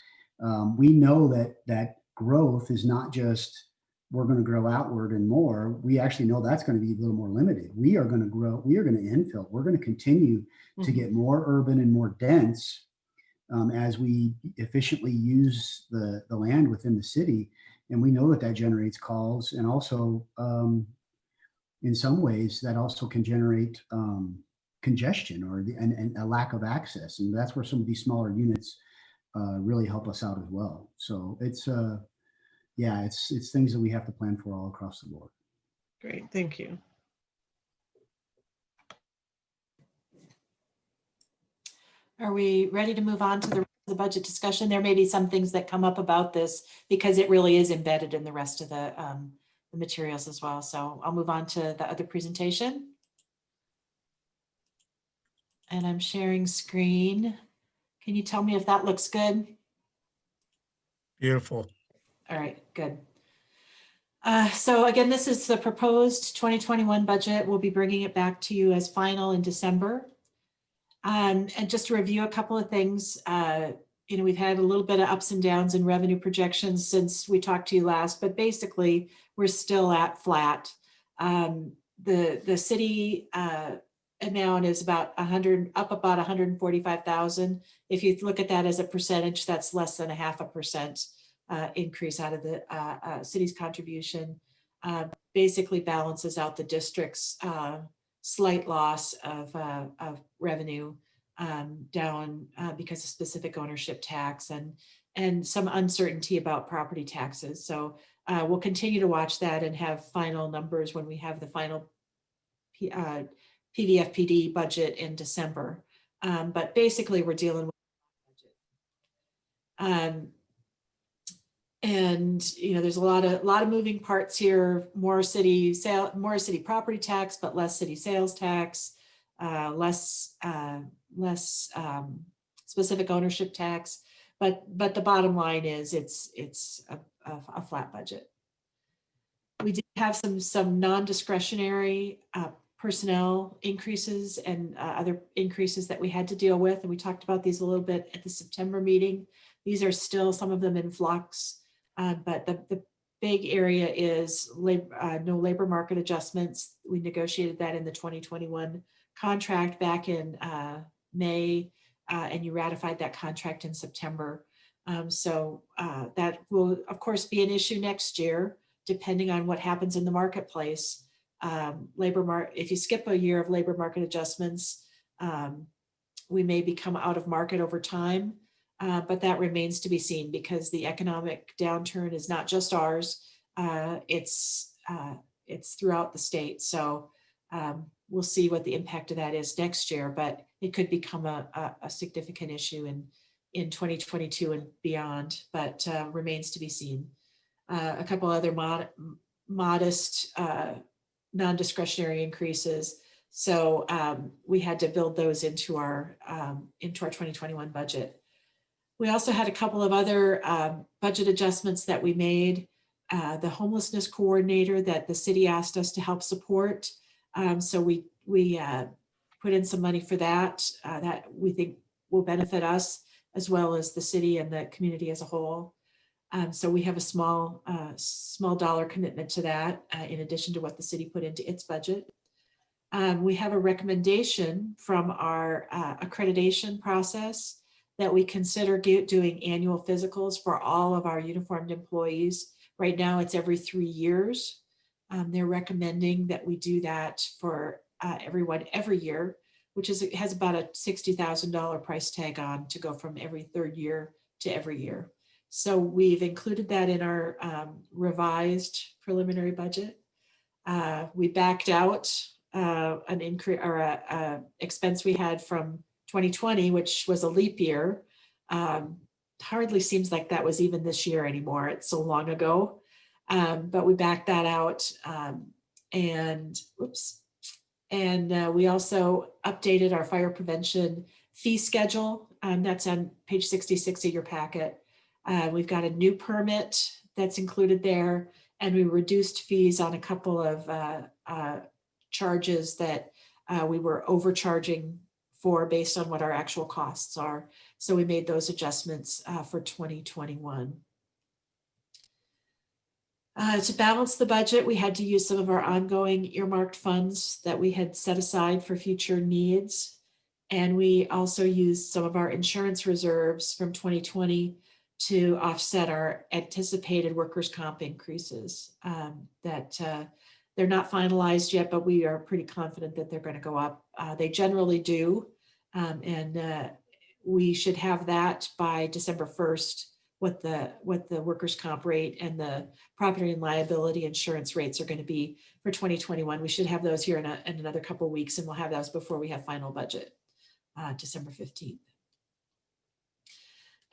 we know that growth is not just we're going to grow outward and more. We actually know that's going to be a little more limited. We are going to grow. We are going to infill. We're going to continue to get more urban and more dense as we efficiently use the land within the city. And we know that generates calls, and also in some ways that also can generate congestion and a lack of access. And that's where some of these smaller units really help us out as well. So it's things that we have to plan for all across the board. Great, thank you. Are we ready to move on to the budget discussion? There may be some things that come up about this because it really is embedded in the rest of the materials as well. So I'll move on to the other presentation. And I'm sharing screen. Can you tell me if that looks good? Beautiful. All right, good. So again, this is the proposed 2021 budget. We'll be bringing it back to you as final in December. And just to review a couple of things, we've had a little bit of ups and downs in revenue projections since we talked to you last, but basically we're still at flat. The city amount is about up about 145,000. If you look at that as a percentage, that's less than 0.5% increase out of the city's contribution. Basically balances out the district's slight loss of revenue down because of specific ownership tax and some uncertainty about property taxes. So we'll continue to watch that and have final numbers when we have the final PVFPD budget in December. But basically we're dealing with budget. And there's a lot of moving parts here. More city property tax, but less city sales tax, less specific ownership tax. But the bottom line is it's a flat budget. We did have some non-discretionary personnel increases and other increases that we had to deal with, and we talked about these a little bit at the September meeting. These are still some of them in flux. But the big area is no labor market adjustments. We negotiated that in the 2021 contract back in May, and you ratified that contract in September. So that will, of course, be an issue next year, depending on what happens in the marketplace. If you skip a year of labor market adjustments, we may become out of market over time. But that remains to be seen because the economic downturn is not just ours. It's throughout the state. So we'll see what the impact of that is next year, but it could become a significant issue in 2022 and beyond, but remains to be seen. A couple other modest non-discretionary increases. So we had to build those into our 2021 budget. We also had a couple of other budget adjustments that we made. The homelessness coordinator that the city asked us to help support. So we put in some money for that we think will benefit us as well as the city and the community as a whole. So we have a small dollar commitment to that in addition to what the city put into its budget. We have a recommendation from our accreditation process that we consider doing annual physicals for all of our uniformed employees. Right now it's every 3 years. They're recommending that we do that for everyone every year, which has about a $60,000 price tag on to go from every 3rd year to every year. So we've included that in our revised preliminary budget. We backed out an increase or a expense we had from 2020, which was a leap year. Hardly seems like that was even this year anymore. It's so long ago. But we backed that out. And we also updated our fire prevention fee schedule. That's on page 66 of your packet. We've got a new permit that's included there, and we reduced fees on a couple of charges that we were overcharging for based on what our actual costs are. So we made those adjustments for 2021. To balance the budget, we had to use some of our ongoing earmarked funds that we had set aside for future needs. And we also used some of our insurance reserves from 2020 to offset our anticipated workers' comp increases that they're not finalized yet, but we are pretty confident that they're going to go up. They generally do. And we should have that by December 1st, what the workers' comp rate and the property and liability insurance rates are going to be for 2021. We should have those here in another couple of weeks, and we'll have those before we have final budget, December 15th.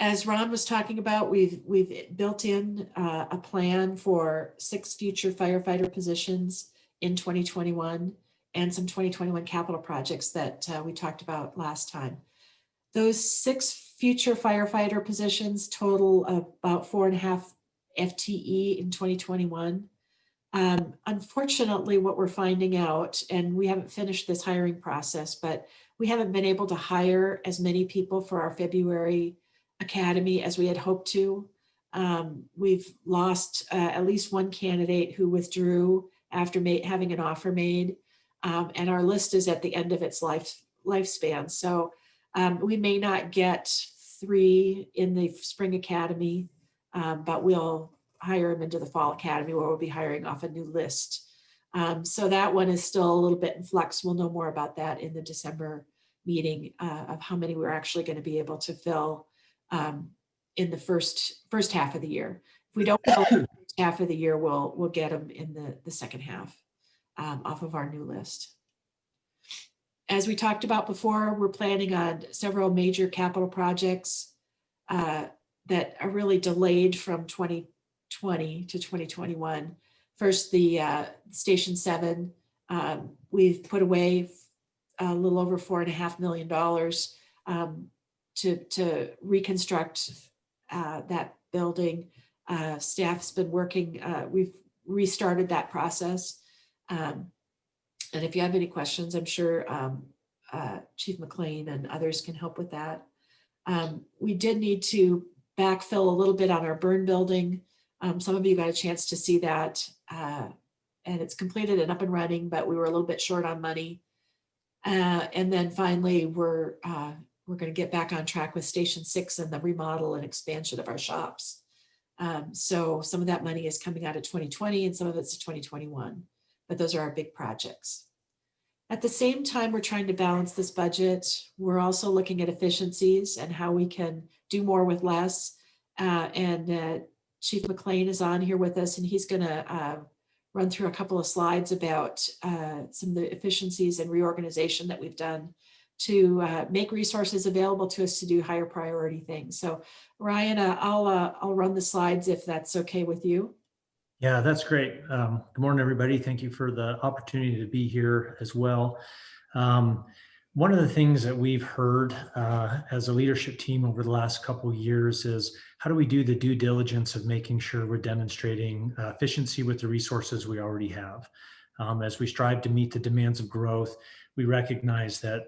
As Ron was talking about, we've built in a plan for 6 future firefighter positions in 2021 and some 2021 capital projects that we talked about last time. Those 6 future firefighter positions total about 4.5 FTE in 2021. Unfortunately, what we're finding out, and we haven't finished this hiring process, but we haven't been able to hire as many people for our February academy as we had hoped to. We've lost at least one candidate who withdrew after having an offer made, and our list is at the end of its lifespan. So we may not get 3 in the spring academy, but we'll hire them into the fall academy where we'll be hiring off a new list. So that one is still a little bit in flux. We'll know more about that in the December meeting of how many we're actually going to be able to fill in the first half of the year. If we don't fill the first half of the year, we'll get them in the second half off of our new list. As we talked about before, we're planning on several major capital projects that are really delayed from 2020 to 2021. First, the Station 7, we've put away a little over $4.5 million to reconstruct that building. Staff's been working, we've restarted that process. And if you have any questions, I'm sure Chief McLean and others can help with that. We did need to backfill a little bit on our burn building. Some of you got a chance to see that, and it's completed and up and running, but we were a little bit short on money. And then finally, we're going to get back on track with Station 6 and the remodel and expansion of our shops. So some of that money is coming out of 2020 and some of it's 2021, but those are our big projects. At the same time, we're trying to balance this budget. We're also looking at efficiencies and how we can do more with less. And Chief McLean is on here with us, and he's going to run through a couple of slides about some of the efficiencies and reorganization that we've done to make resources available to us to do higher priority things. So Ryan, I'll run the slides if that's okay with you. Yeah, that's great. Good morning, everybody. Thank you for the opportunity to be here as well. One of the things that we've heard as a leadership team over the last couple of years is how do we do the due diligence of making sure we're demonstrating efficiency with the resources we already have. As we strive to meet the demands of growth, we recognize that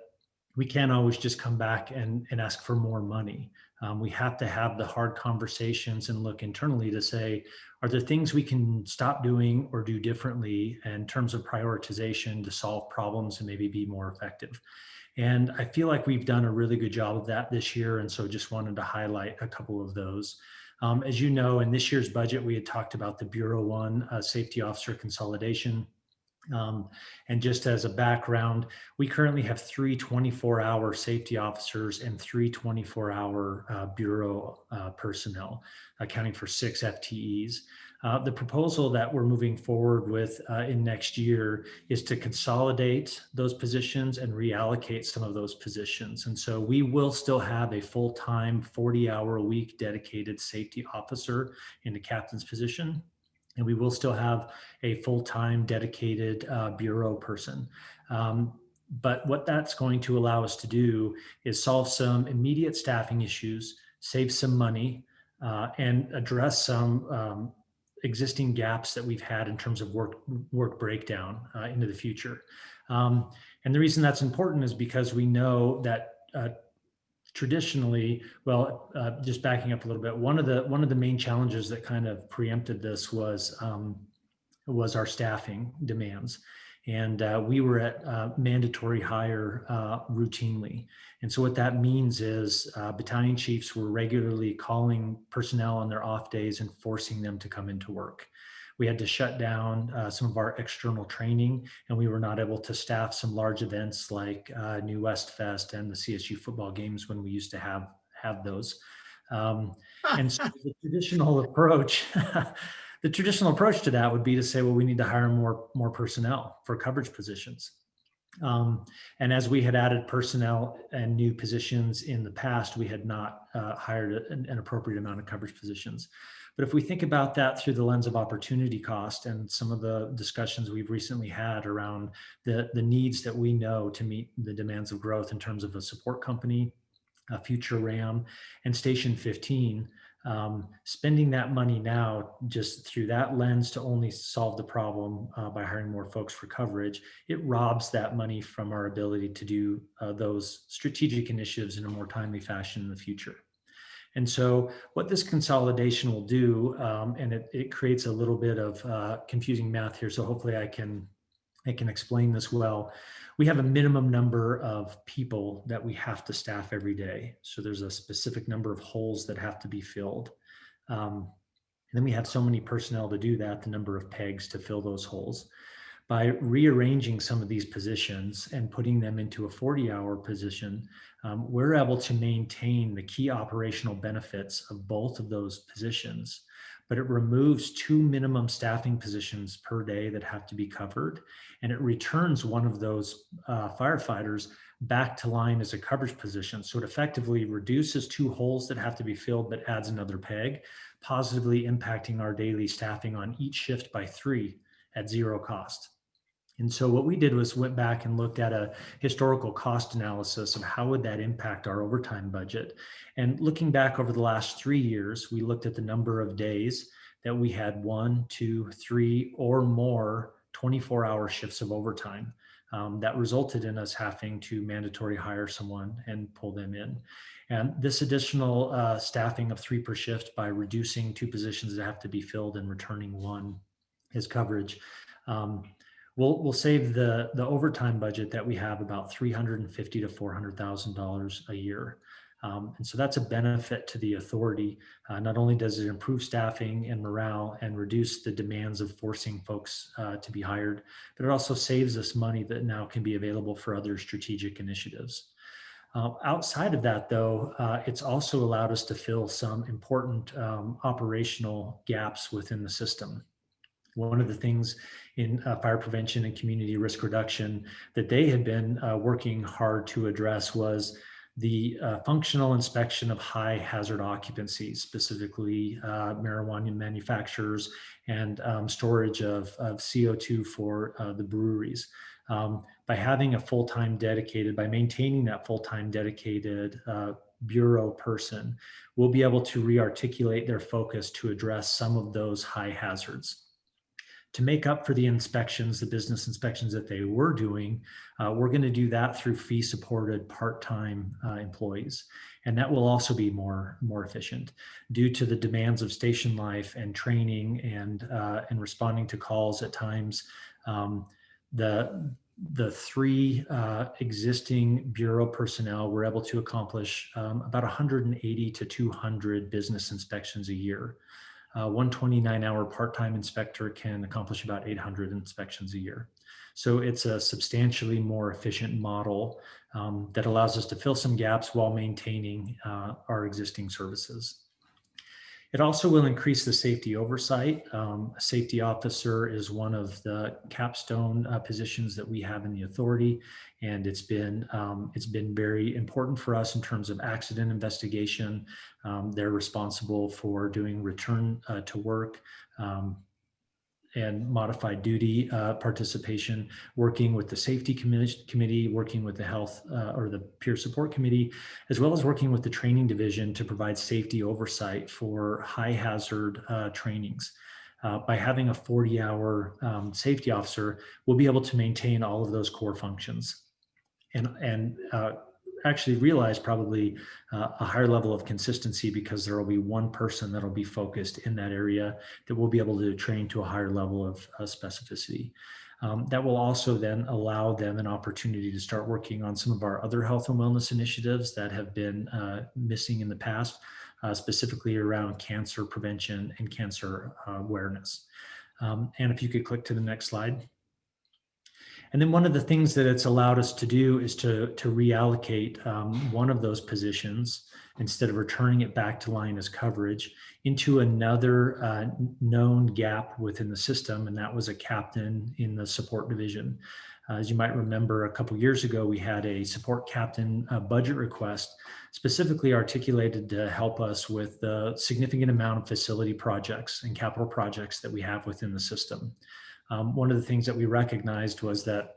we can't always just come back and ask for more money. We have to have the hard conversations and look internally to say, are there things we can stop doing or do differently in terms of prioritization to solve problems and maybe be more effective? And I feel like we've done a really good job of that this year. And so just wanted to highlight a couple of those. As you know, in this year's budget, we had talked about the Bureau 1 safety officer consolidation. And just as a background, we currently have 3 24-hour safety officers and 3 24-hour bureau personnel, accounting for 6 FTEs. The proposal that we're moving forward with in next year is to consolidate those positions and reallocate some of those positions. And so we will still have a full-time 40-hour-a-week dedicated safety officer in the captain's position. And we will still have a full-time dedicated bureau person. But what that's going to allow us to do is solve some immediate staffing issues, save some money, and address some existing gaps that we've had in terms of work breakdown into the future. And the reason that's important is because we know that traditionally, well, just backing up a little bit, one of the main challenges that kind of preempted this was our staffing demands. And we were at mandatory hire routinely. And so what that means is battalion chiefs were regularly calling personnel on their off days and forcing them to come into work. We had to shut down some of our external training, and we were not able to staff some large events like New West Fest and the CSU football games when we used to have those. And so the traditional approach, to that would be to say, well, we need to hire more personnel for coverage positions. And as we had added personnel and new positions in the past, we had not hired an appropriate amount of coverage positions. But if we think about that through the lens of opportunity cost and some of the discussions we've recently had around the needs that we know to meet the demands of growth in terms of a support company, a future RAM, and Station 15, spending that money now just through that lens to only solve the problem by hiring more folks for coverage, it robs that money from our ability to do those strategic initiatives in a more timely fashion in the future. And so what this consolidation will do, and it creates a little bit of confusing math here, so hopefully I can explain this well. We have a minimum number of people that we have to staff every day. So there's a specific number of holes that have to be filled. And then we have so many personnel to do that, the number of pegs to fill those holes. By rearranging some of these positions and putting them into a 40-hour position, we're able to maintain the key operational benefits of both of those positions, but it removes 2 minimum staffing positions per day that have to be covered, and it returns one of those firefighters back to line as a coverage position. So it effectively reduces 2 holes that have to be filled, but adds another peg, positively impacting our daily staffing on each shift by 3 at 0 cost. And so what we did was went back and looked at a historical cost analysis of how would that impact our overtime budget. And looking back over the last 3 years, we looked at the number of days that we had 1, 2, 3, or more 24-hour shifts of overtime. That resulted in us having to mandatory hire someone and pull them in. And this additional staffing of 3 per shift by reducing 2 positions that have to be filled and returning 1 as coverage, we'll save the overtime budget that we have about $350,000 to $400,000 a year. And so that's a benefit to the authority. Not only does it improve staffing and morale and reduce the demands of forcing folks to be hired, but it also saves us money that now can be available for other strategic initiatives. Outside of that, though, it's also allowed us to fill some important operational gaps within the system. One of the things in fire prevention and community risk reduction that they had been working hard to address was the functional inspection of high hazard occupancies, specifically marijuana manufacturers and storage of CO2 for the breweries. By having a full-time dedicated, by maintaining that full-time dedicated bureau person, we'll be able to re-articulate their focus to address some of those high hazards. To make up for the inspections, the business inspections that they were doing, we're going to do that through fee-supported part-time employees. And that will also be more efficient due to the demands of station life and training and responding to calls at times. The 3 existing bureau personnel were able to accomplish about 180 to 200 business inspections a year. 129-hour part-time inspector can accomplish about 800 inspections a year. So it's a substantially more efficient model that allows us to fill some gaps while maintaining our existing services. It also will increase the safety oversight. A safety officer is one of the capstone positions that we have in the authority, and it's been very important for us in terms of accident investigation. They're responsible for doing return to work and modified duty participation, working with the safety committee, working with the health or the peer support committee, as well as working with the training division to provide safety oversight for high hazard trainings. By having a 40-hour safety officer, we'll be able to maintain all of those core functions and actually realize probably a higher level of consistency, because there will be one person that will be focused in that area that will be able to train to a higher level of specificity. That will also then allow them an opportunity to start working on some of our other health and wellness initiatives that have been missing in the past, specifically around cancer prevention and cancer awareness. And if you could click to the next slide. And then one of the things that it's allowed us to do is to reallocate one of those positions, instead of returning it back to line as coverage, into another known gap within the system, and that was a captain in the support division. As you might remember, a couple years ago, we had a support captain budget request specifically articulated to help us with the significant amount of facility projects and capital projects that we have within the system. One of the things that we recognized was that,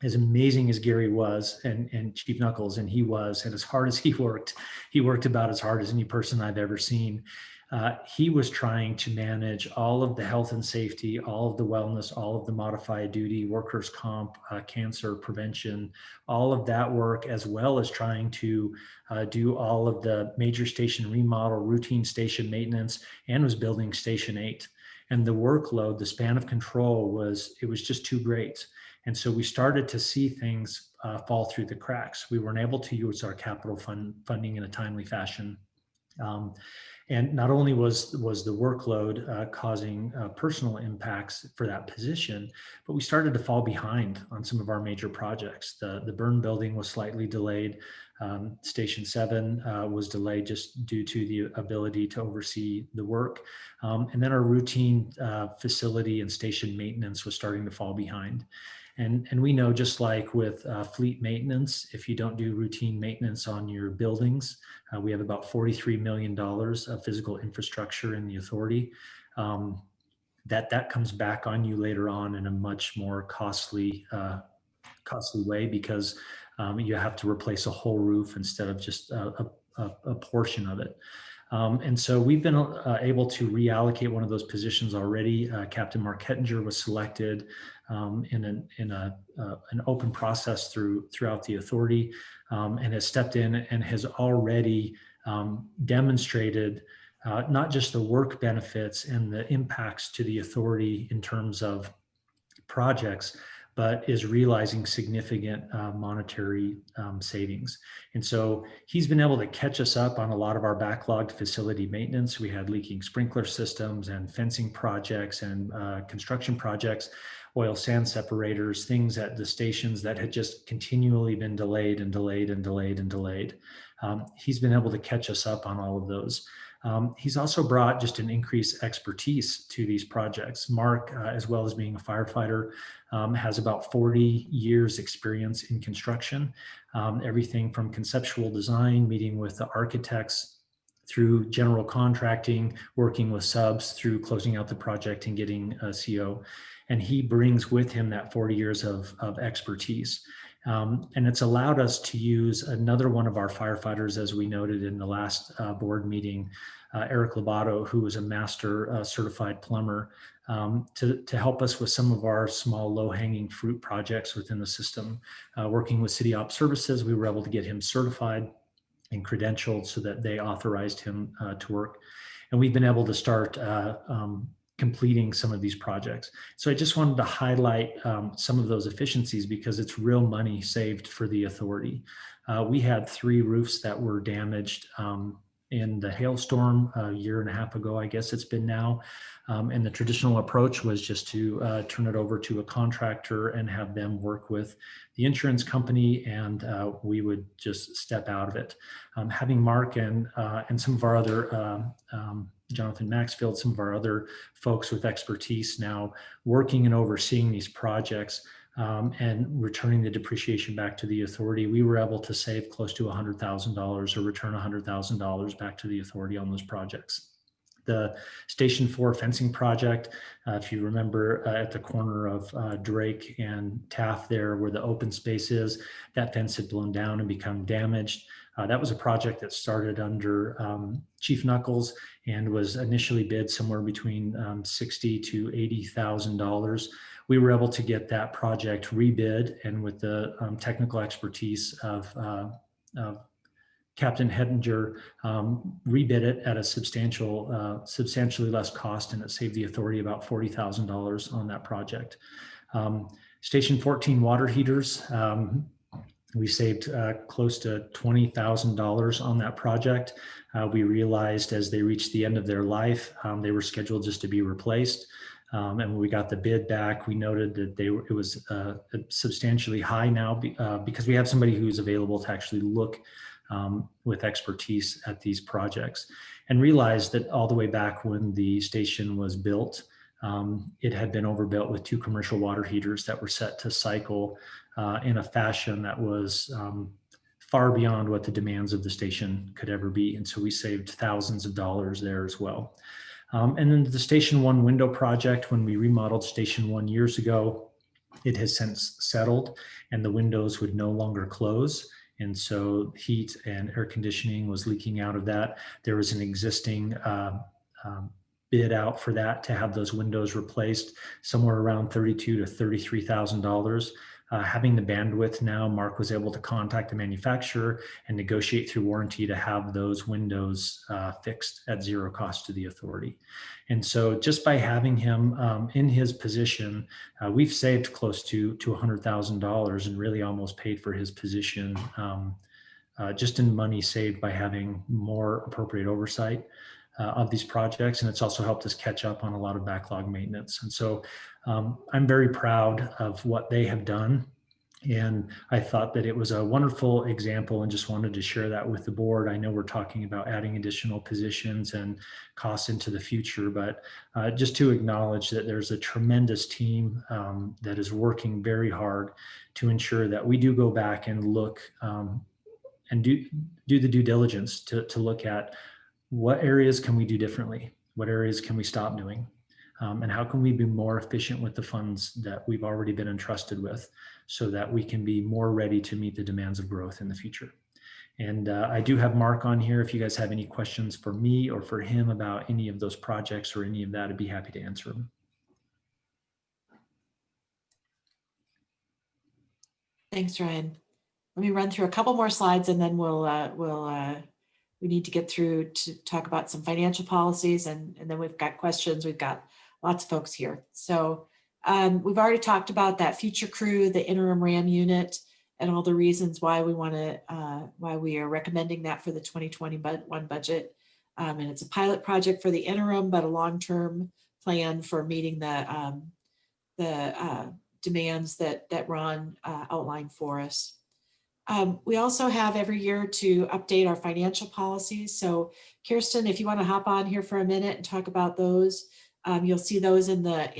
as amazing as Gary was and Chief Knuckles, and he was, and as hard as he worked about as hard as any person I've ever seen. He was trying to manage all of the health and safety, all of the wellness, all of the modified duty, workers' comp, cancer prevention, all of that work, as well as trying to do all of the major station remodel, routine station maintenance, and was building Station 8. And the workload, the span of control was just too great. And so we started to see things fall through the cracks. We weren't able to use our capital funding in a timely fashion. And not only was the workload causing personal impacts for that position, but we started to fall behind on some of our major projects. The burn building was slightly delayed. Station 7 was delayed just due to the ability to oversee the work. And then our routine facility and station maintenance was starting to fall behind. And we know, just like with fleet maintenance, if you don't do routine maintenance on your buildings, we have about $43 million of physical infrastructure in the authority. That comes back on you later on in a much more costly way, because you have to replace a whole roof instead of just a portion of it. And so we've been able to reallocate one of those positions already. Captain Mark Hettinger was selected in an open process throughout the authority, and has stepped in and has already demonstrated not just the work benefits and the impacts to the authority in terms of projects, but is realizing significant monetary savings. And so he's been able to catch us up on a lot of our backlogged facility maintenance. We had leaking sprinkler systems and fencing projects and construction projects, oil sand separators, things at the stations that had just continually been delayed and delayed and delayed and delayed. He's been able to catch us up on all of those. He's also brought just an increased expertise to these projects. Mark, as well as being a firefighter, has about 40 years experience in construction, everything from conceptual design, meeting with the architects, through general contracting, working with subs, through closing out the project and getting a CO. And he brings with him that 40 years of expertise. And it's allowed us to use another one of our firefighters, as we noted in the last board meeting, Eric Lobato, who is a master certified plumber, to help us with some of our small low-hanging fruit projects within the system. Working with City Op Services, we were able to get him certified and credentialed so that they authorized him to work. And we've been able to start completing some of these projects. So I just wanted to highlight some of those efficiencies, because it's real money saved for the authority. We had 3 roofs that were damaged in the hailstorm a year and a half ago, I guess it's been now. And the traditional approach was just to turn it over to a contractor and have them work with the insurance company, and we would just step out of it. Having Mark and some of our other, Jonathan Maxfield, some of our other folks with expertise now working and overseeing these projects, and returning the depreciation back to the authority, we were able to save close to $100,000 or return $100,000 back to the authority on those projects. The Station 4 fencing project, if you remember at the corner of Drake and Taft there where the open space is, that fence had blown down and become damaged. That was a project that started under Chief Knuckles and was initially bid somewhere between $60,000 to $80,000. We were able to get that project rebid, and with the technical expertise of Captain Hedinger, rebid it at a substantially less cost, and it saved the authority about $40,000 on that project. Station 14 water heaters, we saved close to $20,000 on that project. We realized as they reached the end of their life, they were scheduled just to be replaced. And when we got the bid back, we noted that it was substantially high now because we have somebody who's available to actually look with expertise at these projects, and realized that all the way back when the station was built, it had been overbuilt with 2 commercial water heaters that were set to cycle in a fashion that was far beyond what the demands of the station could ever be. And so we saved thousands of dollars there as well. And then the Station 1 window project, when we remodeled Station 1 years ago, it has since settled and the windows would no longer close. And so heat and air conditioning was leaking out of that. There was an existing bid out for that to have those windows replaced, somewhere around $32,000 to $33,000. Having the bandwidth now, Mark was able to contact the manufacturer and negotiate through warranty to have those windows fixed at zero cost to the authority. And so just by having him in his position, we've saved close to $100,000 and really almost paid for his position just in money saved by having more appropriate oversight of these projects. And it's also helped us catch up on a lot of backlog maintenance. And so I'm very proud of what they have done. And I thought that it was a wonderful example and just wanted to share that with the board. I know we're talking about adding additional positions and costs into the future, but just to acknowledge that there's a tremendous team that is working very hard to ensure that we do go back and look and do the due diligence to look at what areas can we do differently? What areas can we stop doing? And how can we be more efficient with the funds that we've already been entrusted with so that we can be more ready to meet the demands of growth in the future? And I do have Mark on here. If you guys have any questions for me or for him about any of those projects or any of that, I'd be happy to answer them. Thanks, Ryan. Let me run through a couple more slides and then we need to get through to talk about some financial policies, and then we've got questions. We've got lots of folks here. So we've already talked about that future crew, the interim RAM unit, and all the reasons why we want to, why we are recommending that for the 2021 budget. And it's a pilot project for the interim, but a long-term plan for meeting the demands that Ron outlined for us. We also have every year to update our financial policies. So Kirsten, if you want to hop on here for a minute and talk about those, you'll see those in the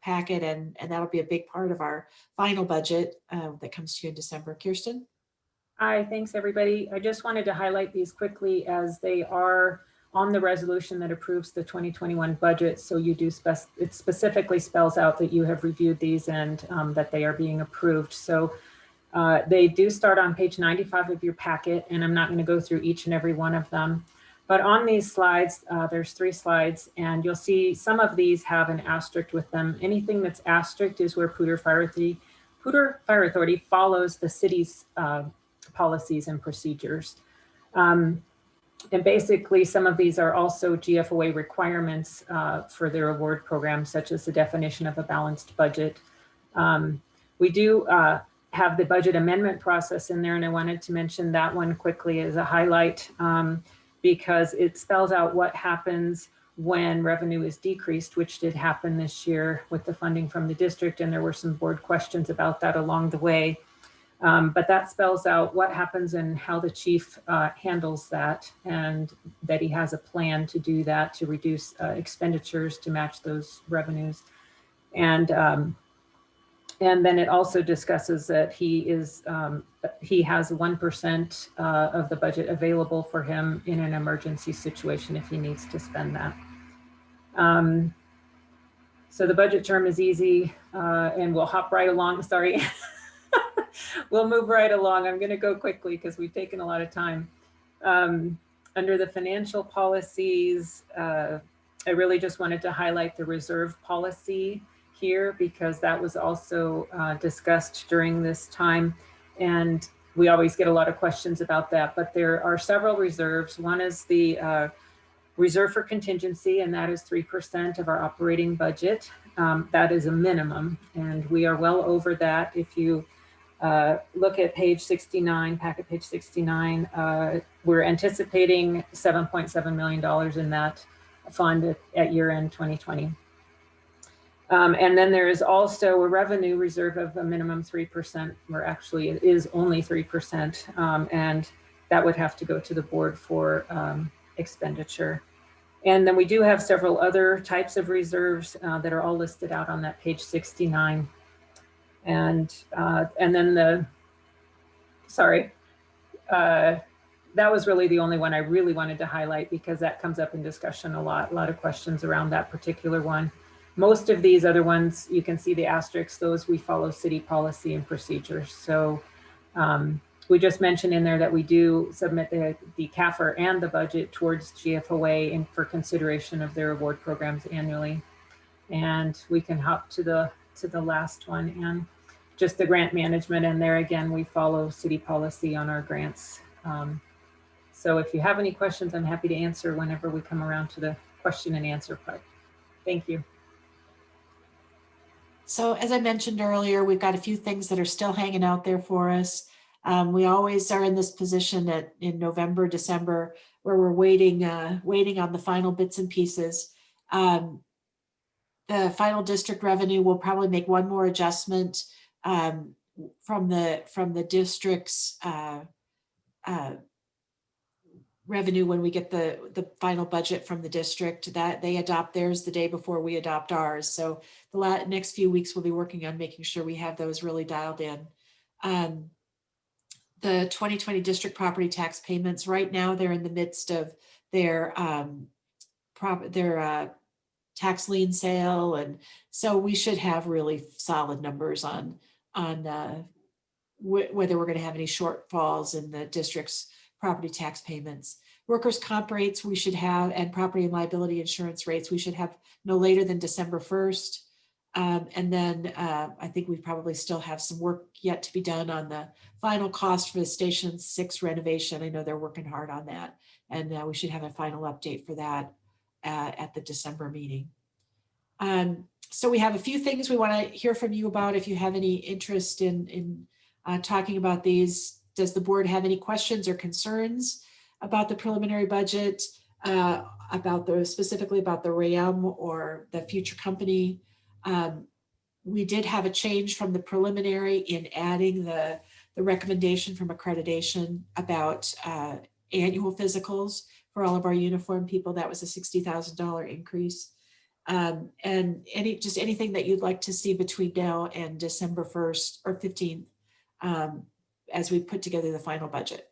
packet, and that'll be a big part of our final budget that comes to you in December. Kirsten? Hi, thanks everybody. I just wanted to highlight these quickly as they are on the resolution that approves the 2021 budget. So you do it specifically spells out that you have reviewed these and that they are being approved. So they do start on page 95 of your packet, and I'm not going to go through each and every one of them. But on these slides, there's 3 slides, and you'll see some of these have an asterisk with them. Anything that's asterisked is where Poudre Fire Authority follows the city's policies and procedures. And basically, some of these are also GFOA requirements for their award program, such as the definition of a balanced budget. We do have the budget amendment process in there, and I wanted to mention that one quickly as a highlight because it spells out what happens when revenue is decreased, which did happen this year with the funding from the district, and there were some board questions about that along the way. But that spells out what happens and how the chief handles that, and that he has a plan to do that, to reduce expenditures to match those revenues. And then it also discusses that he has 1% of the budget available for him in an emergency situation if he needs to spend that. So the budget term is easy, and we'll hop right along. Sorry. We'll move right along. I'm going to go quickly because we've taken a lot of time. Under the financial policies, I really just wanted to highlight the reserve policy here because that was also discussed during this time. And we always get a lot of questions about that, but there are several reserves. One is the reserve for contingency, and that is 3% of our operating budget. That is a minimum, and we are well over that. If you look at page 69, packet page 69, we're anticipating $7.7 million in that fund at year end 2020. And then there is also a revenue reserve of a minimum 3%, where actually it is only 3%, and that would have to go to the board for expenditure. And then we do have several other types of reserves that are all listed out on that page 69. And then that was really the only one I really wanted to highlight because that comes up in discussion a lot of questions around that particular one. Most of these other ones, you can see the asterisks, those we follow city policy and procedures. So we just mentioned in there that we do submit the CAFR and the budget towards GFOA for consideration of their award programs annually. And we can hop to the last one, and just the grant management. And there again, we follow city policy on our grants. So if you have any questions, I'm happy to answer whenever we come around to the question and answer part. Thank you. So as I mentioned earlier, we've got a few things that are still hanging out there for us. We always are in this position in November, December, where we're waiting on the final bits and pieces. The final district revenue will probably make one more adjustment from the district's revenue when we get the final budget from the district. That they adopt theirs the day before we adopt ours. So the next few weeks we'll be working on making sure we have those really dialed in. The 2020 district property tax payments, right now they're in the midst of their tax lien sale, and so we should have really solid numbers on whether we're going to have any shortfalls in the district's property tax payments. Workers' comp rates we should have, and property and liability insurance rates we should have no later than December 1st. And then I think we probably still have some work yet to be done on the final cost for the Station 6 renovation. I know they're working hard on that, and we should have a final update for that at the December meeting. So we have a few things we want to hear from you about. If you have any interest in talking about these, does the board have any questions or concerns about the preliminary budget, specifically about the RAM or the future company? We did have a change from the preliminary in adding the recommendation from accreditation about annual physicals for all of our uniform people. That was a $60,000 increase. And anything that you'd like to see between now and December 1st or 15th as we put together the final budget.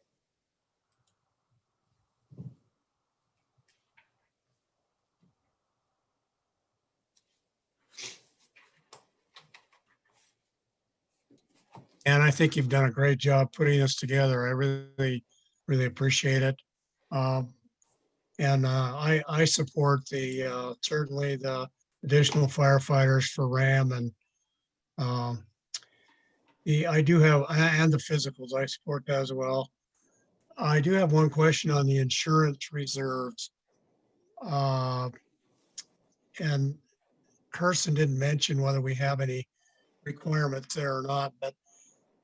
And I think you've done a great job putting this together. I really, really appreciate it. And I support certainly the additional firefighters for RAM, and I do have, and the physicals, I support that as well. I do have one question on the insurance reserves. And Kirsten didn't mention whether we have any requirements there or not, but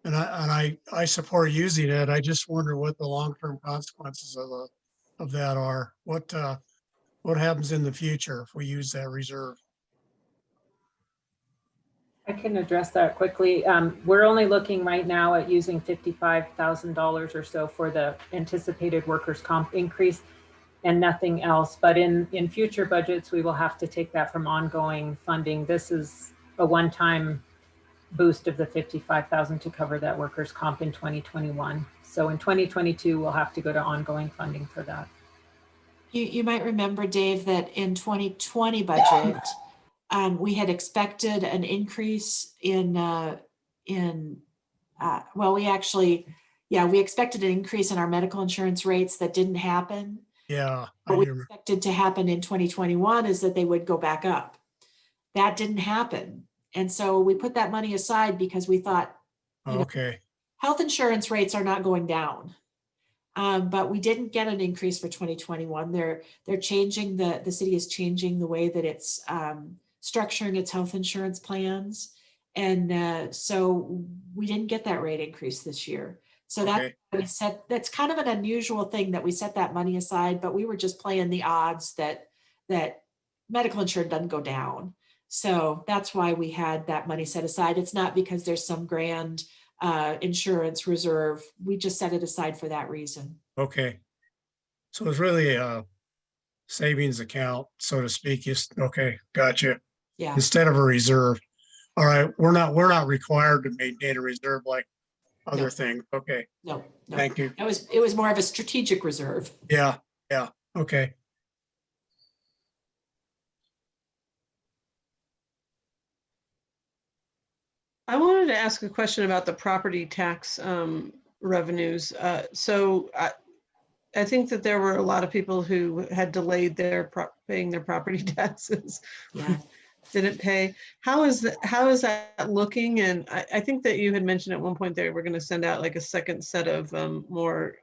And I support using it. I just wonder what the long-term consequences of that are. What happens in the future if we use that reserve? I can address that quickly. We're only looking right now at using $55,000 or so for the anticipated workers' comp increase and nothing else. But in future budgets, we will have to take that from ongoing funding. This is a one-time boost of the 55,000 to cover that workers' comp in 2021. So in 2022, we'll have to go to ongoing funding for that. You might remember, Dave, that in 2020 budget, we had expected an increase we expected an increase in our medical insurance rates that didn't happen. Yeah. What we expected to happen in 2021 is that they would go back up. That didn't happen. And so we put that money aside because we thought, Okay. Health insurance rates are not going down. But we didn't get an increase for 2021. They're changing, the city is changing the way that it's structuring its health insurance plans. And so we didn't get that rate increase this year. So that's kind of an unusual thing that we set that money aside, but we were just playing the odds that medical insurance doesn't go down. So that's why we had that money set aside. It's not because there's some grand insurance reserve. We just set it aside for that reason. Okay. So it's really a savings account, so to speak. Okay, gotcha. Yeah. Instead of a reserve. All right, we're not required to maintain a reserve like other things. Okay. No. Thank you. It was more of a strategic reserve. Yeah. Okay. I wanted to ask a question about the property tax revenues. So I think that there were a lot of people who had delayed paying their property taxes. Yeah. Didn't pay. How is that looking? And I think that you had mentioned at one point they were going to send out like a second set of more,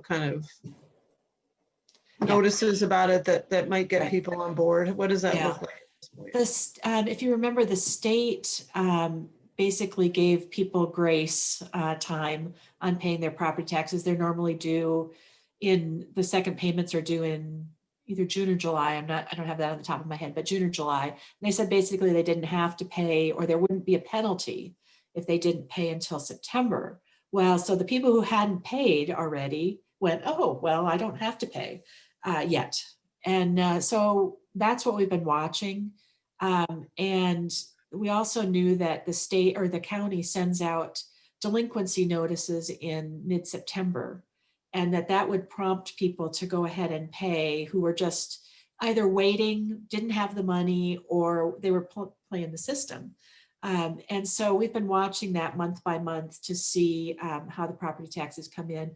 kind of notices about it that might get people on board. What does that look like? If you remember, the state basically gave people grace time on paying their property taxes. They're normally due the second payments are due in either June or July. I don't have that on the top of my head, but June or July. And they said basically they didn't have to pay, or there wouldn't be a penalty if they didn't pay until September. Well, so the people who hadn't paid already went, oh, well, I don't have to pay yet. And so that's what we've been watching. And we also knew that the state or the county sends out delinquency notices in mid-September, and that would prompt people to go ahead and pay who were just either waiting, didn't have the money, or they were playing the system. And so we've been watching that month by month to see how the property taxes come in.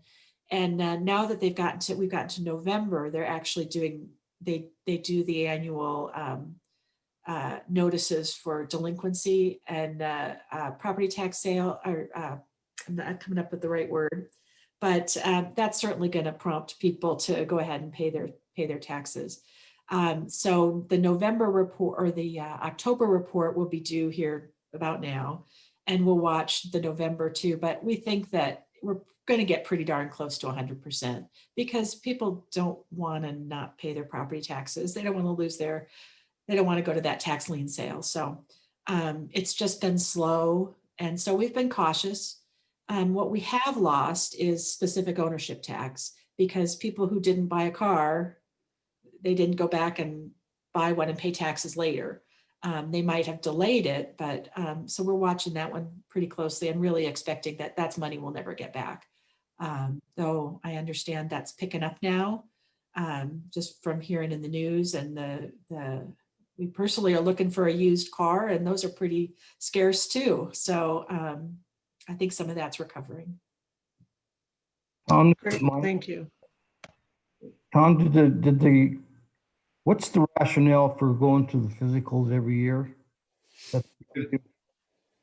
And now that we've gotten to November, they're actually they do the annual notices for delinquency and property tax sale, or I'm not coming up with the right word, but that's certainly going to prompt people to go ahead and pay their taxes. So the November report or the October report will be due here about now, and we'll watch the November too. But we think that we're going to get pretty darn close to 100% because people don't want to not pay their property taxes. They don't want to they don't want to go to that tax lien sale. So it's just been slow. And so we've been cautious. What we have lost is specific ownership tax, because people who didn't buy a car, they didn't go back and buy one and pay taxes later. They might have delayed it, but so we're watching that one pretty closely and really expecting that that's money we'll never get back. Though I understand that's picking up now, just from hearing in the news, and we personally are looking for a used car, and those are pretty scarce too. So I think some of that's recovering. Tom, Great, thank you. Tom, what's the rationale for going to the physicals every year?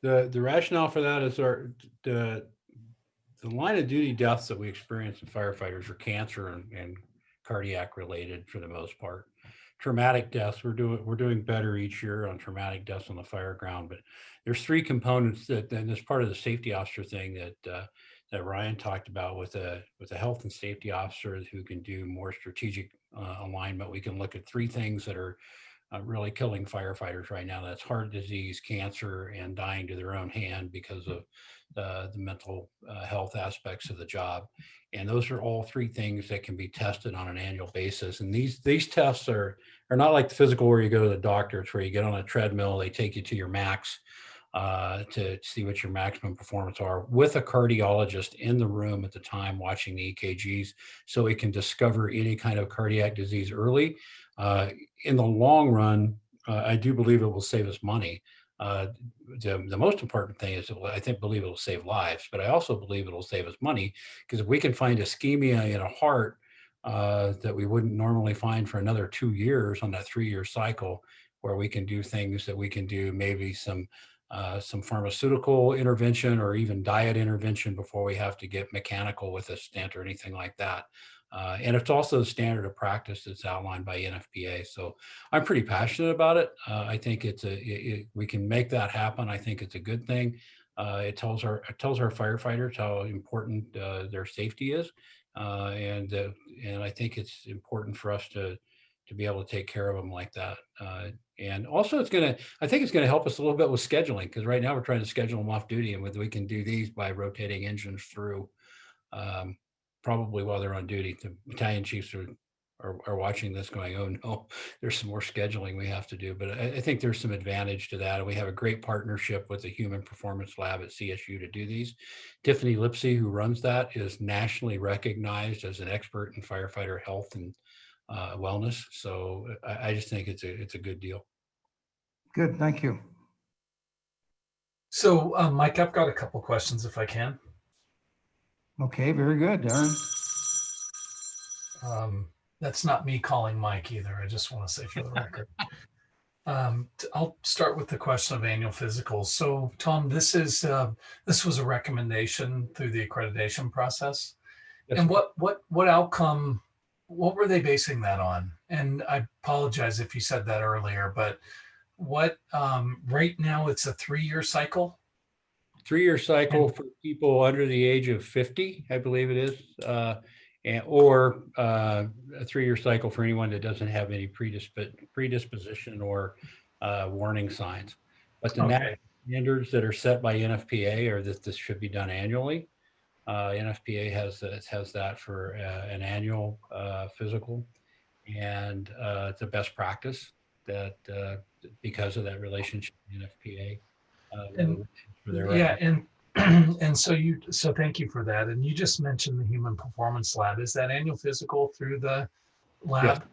The rationale for that is the line of duty deaths that we experience in firefighters are cancer and cardiac related for the most part. traumatic deaths. We're doing better each year on traumatic deaths on the fire ground, but there's three components that, and as part of the safety officer thing that Ryan talked about with a health and safety officer who can do more strategic alignment. We can look at three things that are really killing firefighters right now. That's heart disease, cancer, and dying to their own hand because of the mental health aspects of the job. And those are all three things that can be tested on an annual basis. And these tests are not like the physical where you go to the doctor. It's where you get on a treadmill, they take you to your max to see what your maximum performance are with a cardiologist in the room at the time watching the EKGs, so it can discover any kind of cardiac disease early. In the long run, I do believe it will save us money. The most important thing is believe it will save lives, but I also believe it will save us money, because if we can find ischemia in a heart that we wouldn't normally find for another 2 years on that 3-year cycle, where we can do things that we can do, maybe some pharmaceutical intervention or even diet intervention before we have to get mechanical with a stent or anything like that. And it's also the standard of practice that's outlined by NFPA. So I'm pretty passionate about it. I think we can make that happen. I think it's a good thing. It tells our firefighters how important their safety is. And I think it's important for us to be able to take care of them like that. And also I think it's going to help us a little bit with scheduling, because right now we're trying to schedule them off duty, and we can do these by rotating engines through probably while they're on duty. The battalion chiefs are watching this going, oh no, there's some more scheduling we have to do. But I think there's some advantage to that. And we have a great partnership with the Human Performance Lab at CSU to do these. Tiffany Lipsey, who runs that, is nationally recognized as an expert in firefighter health and wellness. So I just think it's a good deal. Good, thank you. So Mike, I've got a couple questions if I can. Okay, very good, Darren. That's not me calling Mike either. I just want to say for the record. I'll start with the question of annual physicals. So Tom, this was a recommendation through the accreditation process. Yes. And what outcome, what were they basing that on? And I apologize if you said that earlier, but right now it's a 3-year cycle? 3-year cycle for people under the age of 50, I believe it is, or a 3-year cycle for anyone that doesn't have any predisposition or warning signs. But the national standards that are set by NFPA are that this should be done annually. NFPA has that for an annual physical, and it's a best practice that because of that relationship with NFPA. So thank you for that. And you just mentioned the Human Performance Lab. Is that annual physical through the lab?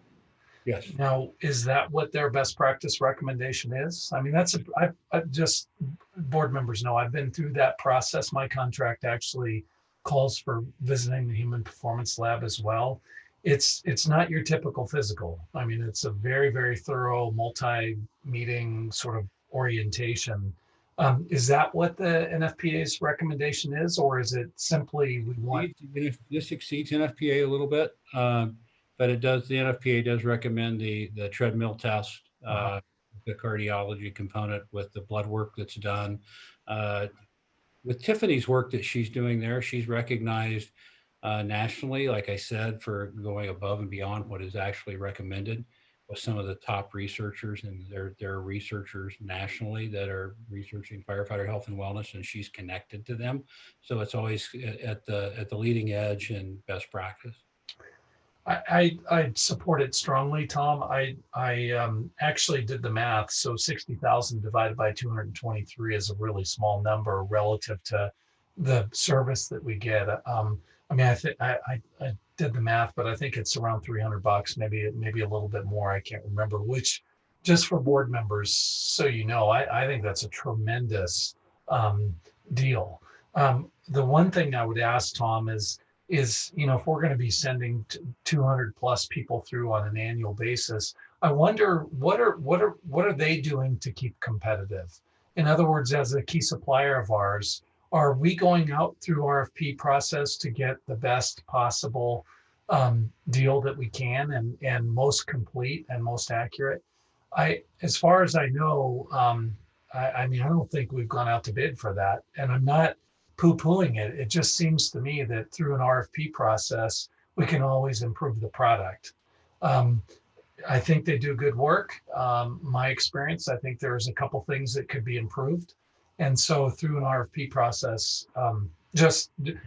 Yes. Now, is that what their best practice recommendation is? I mean, I've just, board members know, I've been through that process. My contract actually calls for visiting the Human Performance Lab as well. It's not your typical physical. I mean, it's a very, very thorough multi-meeting sort of orientation. Is that what the NFPA's recommendation is, or is it simply we want? This exceeds NFPA a little bit, but it does. The NFPA does recommend the treadmill test, the cardiology component with the blood work that's done. With Tiffany's work that she's doing there, she's recognized nationally, like I said, for going above and beyond what is actually recommended with some of the top researchers, and there are researchers nationally that are researching firefighter health and wellness, and she's connected to them. So it's always at the leading edge and best practice. I support it strongly, Tom. I actually did the math. So 60,000 divided by 223 is a really small number relative to the service that we get. I mean, I did the math, but I think it's around $300, maybe a little bit more. I can't remember, which, just for board members, so you know, I think that's a tremendous deal. The one thing I would ask, Tom, is if we're going to be sending 200 plus people through on an annual basis, I wonder what are they doing to keep competitive? In other words, as a key supplier of ours, are we going out through RFP process to get the best possible deal that we can and most complete and most accurate. As far as I know, I mean, I don't think we've gone out to bid for that, and I'm not poo-pooing it. It just seems to me that through an RFP process, we can always improve the product. I think they do good work. My experience, I think there's a couple things that could be improved. And so through an RFP process,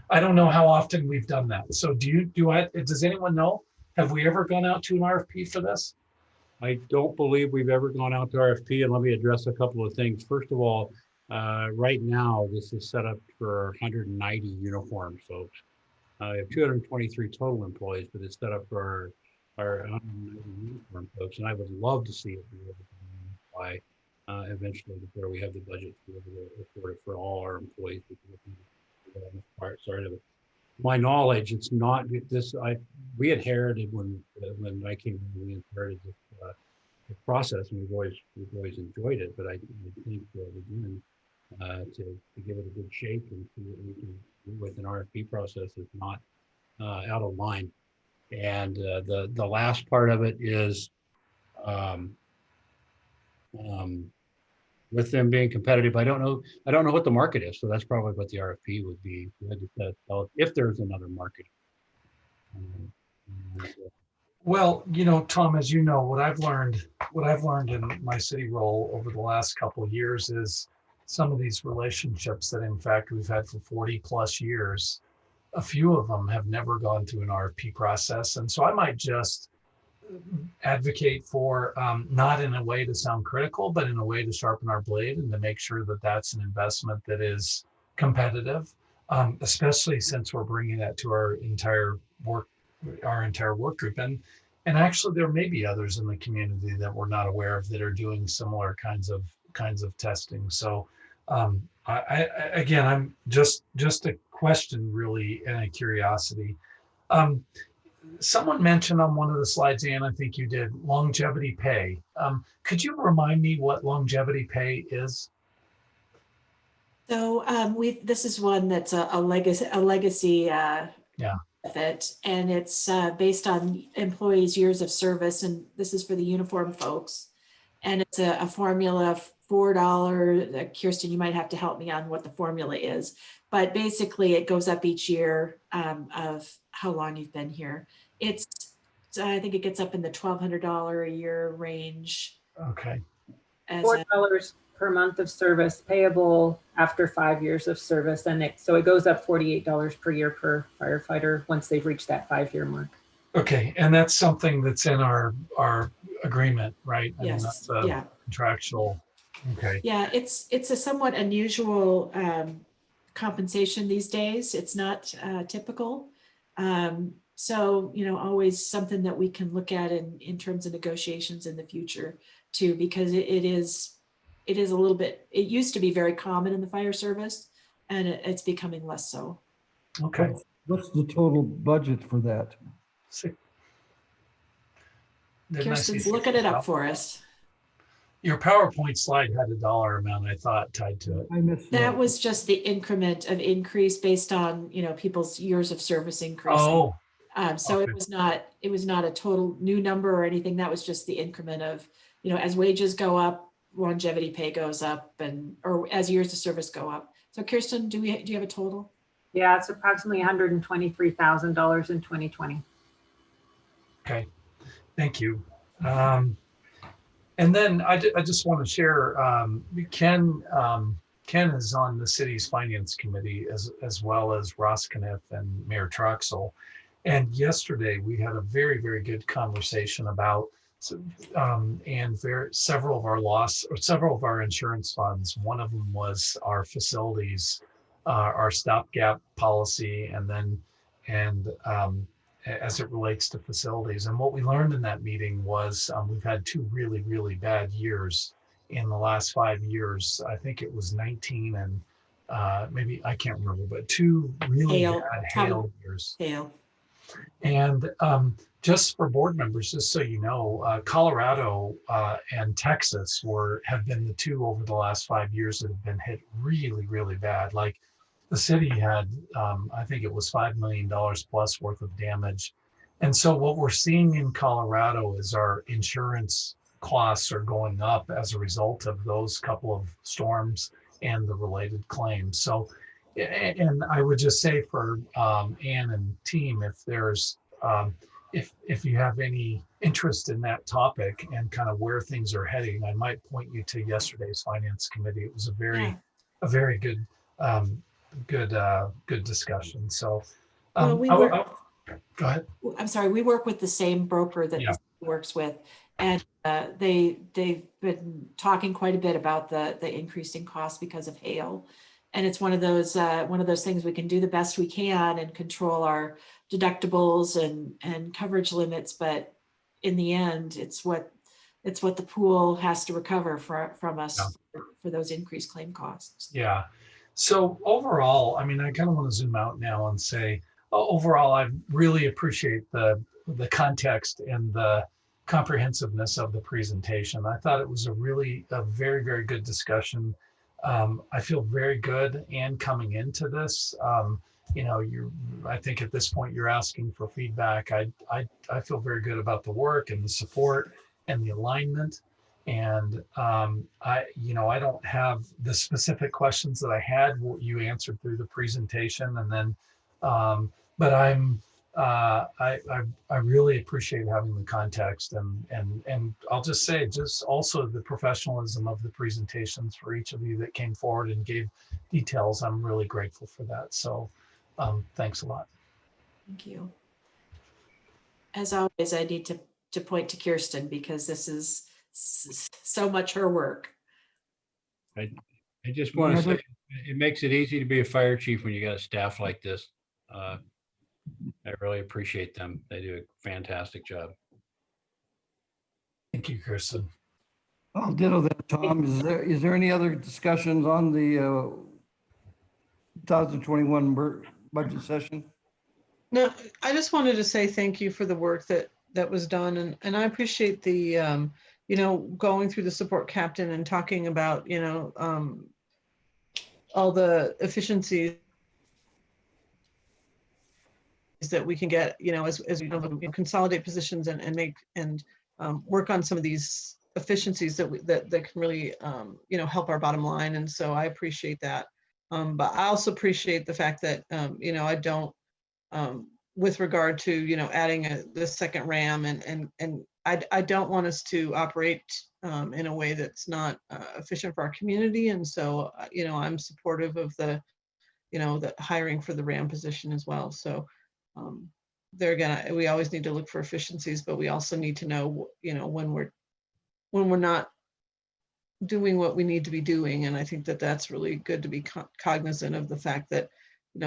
I don't know how often we've done that. So does anyone know? Have we ever gone out to an RFP for this? I don't believe we've ever gone out to RFP, and let me address a couple of things. First of all, right now, this is set up for 190 uniform folks. I have 223 total employees, but it's set up for our 190 uniform folks, and I would love to see it be able to by eventually before we have the budget to be able to afford it for all our employees. Sorry to my knowledge, it's not this. We inherited when I came in, we inherited this the process, and we've always enjoyed it. But I think again, to give it a good shake and see what we can do with an RFP process is not out of line. And the last part of it is with them being competitive. I don't know what the market is, so that's probably what the RFP would be. We had to tell us if there's another market. Well, Tom, as you know, what I've learned in my city role over the last couple of years is some of these relationships that in fact we've had for 40 plus years, a few of them have never gone through an RFP process. And so I might just advocate for, not in a way to sound critical, but in a way to sharpen our blade and to make sure that that's an investment that is competitive, especially since we're bringing that to our entire work group. And actually there may be others in the community that we're not aware of that are doing similar kinds of testing. So I'm just a question really and a curiosity. Someone mentioned on one of the slides, Ann, I think you did, longevity pay. Could you remind me what longevity pay is? So this is one that's a legacy benefit, and it's based on employees' years of service, and this is for the uniform folks. And it's a formula, $4. Kirsten, you might have to help me on what the formula is, but basically it goes up each year of how long you've been here. I think it gets up in the $1,200 a year range. Okay. $4 per month of service payable after 5 years of service. And so it goes up $48 per year per firefighter once they've reached that 5-year mark. Okay. And that's something that's in our agreement, right? I mean, Yes. that's contractual. Okay. Yeah, it's a somewhat unusual compensation these days. It's not typical. So, always something that we can look at in terms of negotiations in the future too, because it is a little bit, it used to be very common in the fire service, and it's becoming less so. Okay. What's the total budget for that? Kirsten's looking it up for us. Your PowerPoint slide had a dollar amount, I thought, tied to it. I missed That was just the increment of increase based on, people's years of service increase. Oh. So Okay. it was not a total new number or anything. That was just the increment of, as wages go up, longevity pay goes up, or as years of service go up. So Kirsten, do you have a total? Yeah, it's approximately $123,000 in 2020. Okay, thank you. And then I just want to share, Ken is on the city's finance committee as well as Ross Kniff and Mayor Troxel. And yesterday we had a very, very good conversation about several of our insurance funds. One of them was our facilities, our stopgap policy, and as it relates to facilities. And what we learned in that meeting was we've had two really, really bad years in the last 5 years. I think it was 19 and maybe, I can't remember, but two really bad hail years. Hail. And just for board members, just so you know, Colorado and Texas have been the two over the last 5 years that have been hit really, really bad. Like the city had, I think it was $5 million plus worth of damage. And so what we're seeing in Colorado is our insurance costs are going up as a result of those couple of storms and the related claims. So, and I would just say for Ann and team, if there's, if you have any interest in that topic and kind of where things are heading, I might point you to yesterday's finance committee. It was a very good, good discussion. So, Well, we work, go ahead. I'm sorry, we work with the same broker that Yeah. this works with. And they've been talking quite a bit about the increasing costs because of hail. And it's one of those things we can do the best we can and control our deductibles and coverage limits. But in the end, it's what the pool has to recover from us for those increased claim costs. Yeah. So overall, I mean, I kind of want to zoom out now and say, overall, I really appreciate the context and the comprehensiveness of the presentation. I thought it was a very, very good discussion. I feel very good and coming into this. You know, I think at this point you're asking for feedback. I feel very good about the work and the support and the alignment. And I don't have the specific questions that I had, what you answered through the presentation, and then, but I really appreciate having the context and I'll just say, just also the professionalism of the presentations for each of you that came forward and gave details. I'm really grateful for that. So thanks a lot. Thank you. As always, I need to point to Kirsten because this is so much her work. I just want to say it makes it easy to be a fire chief when you got a staff like this. I really appreciate them. They do a fantastic job. Thank you, Kirsten. I'll ditto that, Tom. Is there any other discussions on the 2021 budget session? No, I just wanted to say thank you for the work that was done. And I appreciate the, going through the support captain and talking about, all the efficiencies that we can get, as we consolidate positions and make and work on some of these efficiencies that can really, help our bottom line. And so I appreciate that. But I also appreciate the fact that, I don't, with regard to, adding this second RAM and I don't want us to operate in a way that's not efficient for our community. And so, I'm supportive of the hiring for the RAM position as well. So there again, we always need to look for efficiencies, but we also need to know, when we're not doing what we need to be doing. And I think that that's really good to be cognizant of the fact that,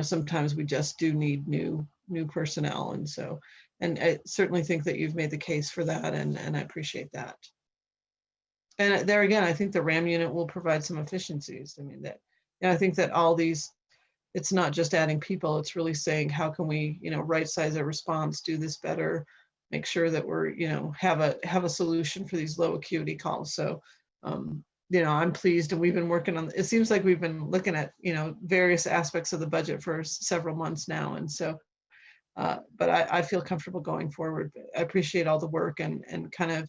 sometimes we just do need new personnel. And so, and I certainly think that you've made the case for that. And I appreciate that. And there again, I think the RAM unit will provide some efficiencies. I mean, I think that all these, it's not just adding people, it's really saying, how can we, right size our response, do this better, make sure that we're, have a solution for these low acuity calls. So, I'm pleased, and we've been working on, it seems like we've been looking at, various aspects of the budget for several months now. And so, but I feel comfortable going forward. I appreciate all the work and kind of,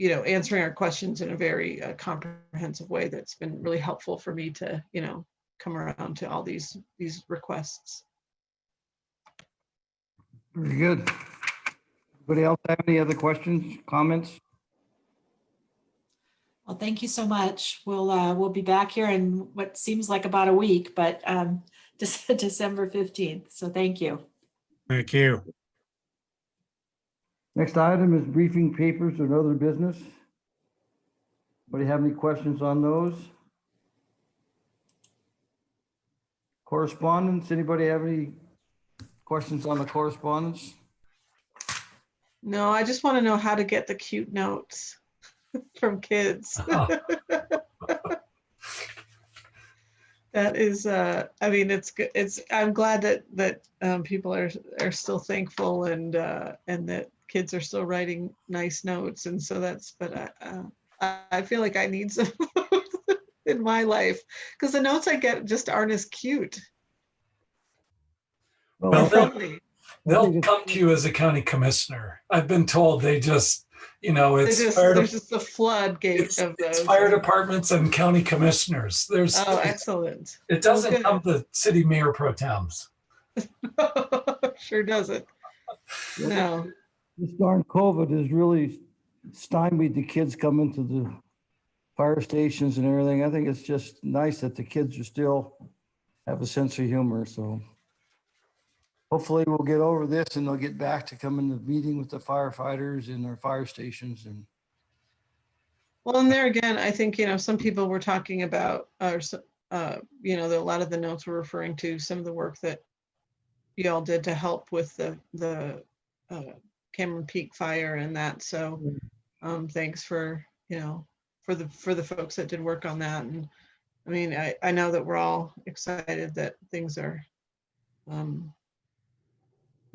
answering our questions in a very comprehensive way. That's been really helpful for me to, come around to all these requests. Very good. Anybody else have any other questions, comments? Well, thank you so much. We'll be back here in what seems like about a week, but December 15th. So thank you. Thank you. Next item is briefing papers and other business. Anybody have any questions on those? Correspondence, anybody have any questions on the correspondence? No, I just want to know how to get the cute notes from kids. That is, I mean, it's good. I'm glad that people are still thankful and that kids are still writing nice notes. And so but I feel like I need some in my life because the notes I get just aren't as cute. Well, Friendly. They'll come to you as a county commissioner. I've been told they just, it's there's just a floodgate of those. It's fire departments and county commissioners. Oh, excellent. It doesn't come to city mayor pro tems. Sure doesn't. No. This darn COVID has really stymied the kids coming to the fire stations and everything. I think it's just nice that the kids are still have a sense of humor. So hopefully we'll get over this and they'll get back to coming to meeting with the firefighters in their fire stations. And well, and there again, I think, some people were talking about, a lot of the notes were referring to some of the work that you all did to help with the Cameron Peak fire and that. So thanks for the folks that did work on that. And I mean, I know that we're all excited that things are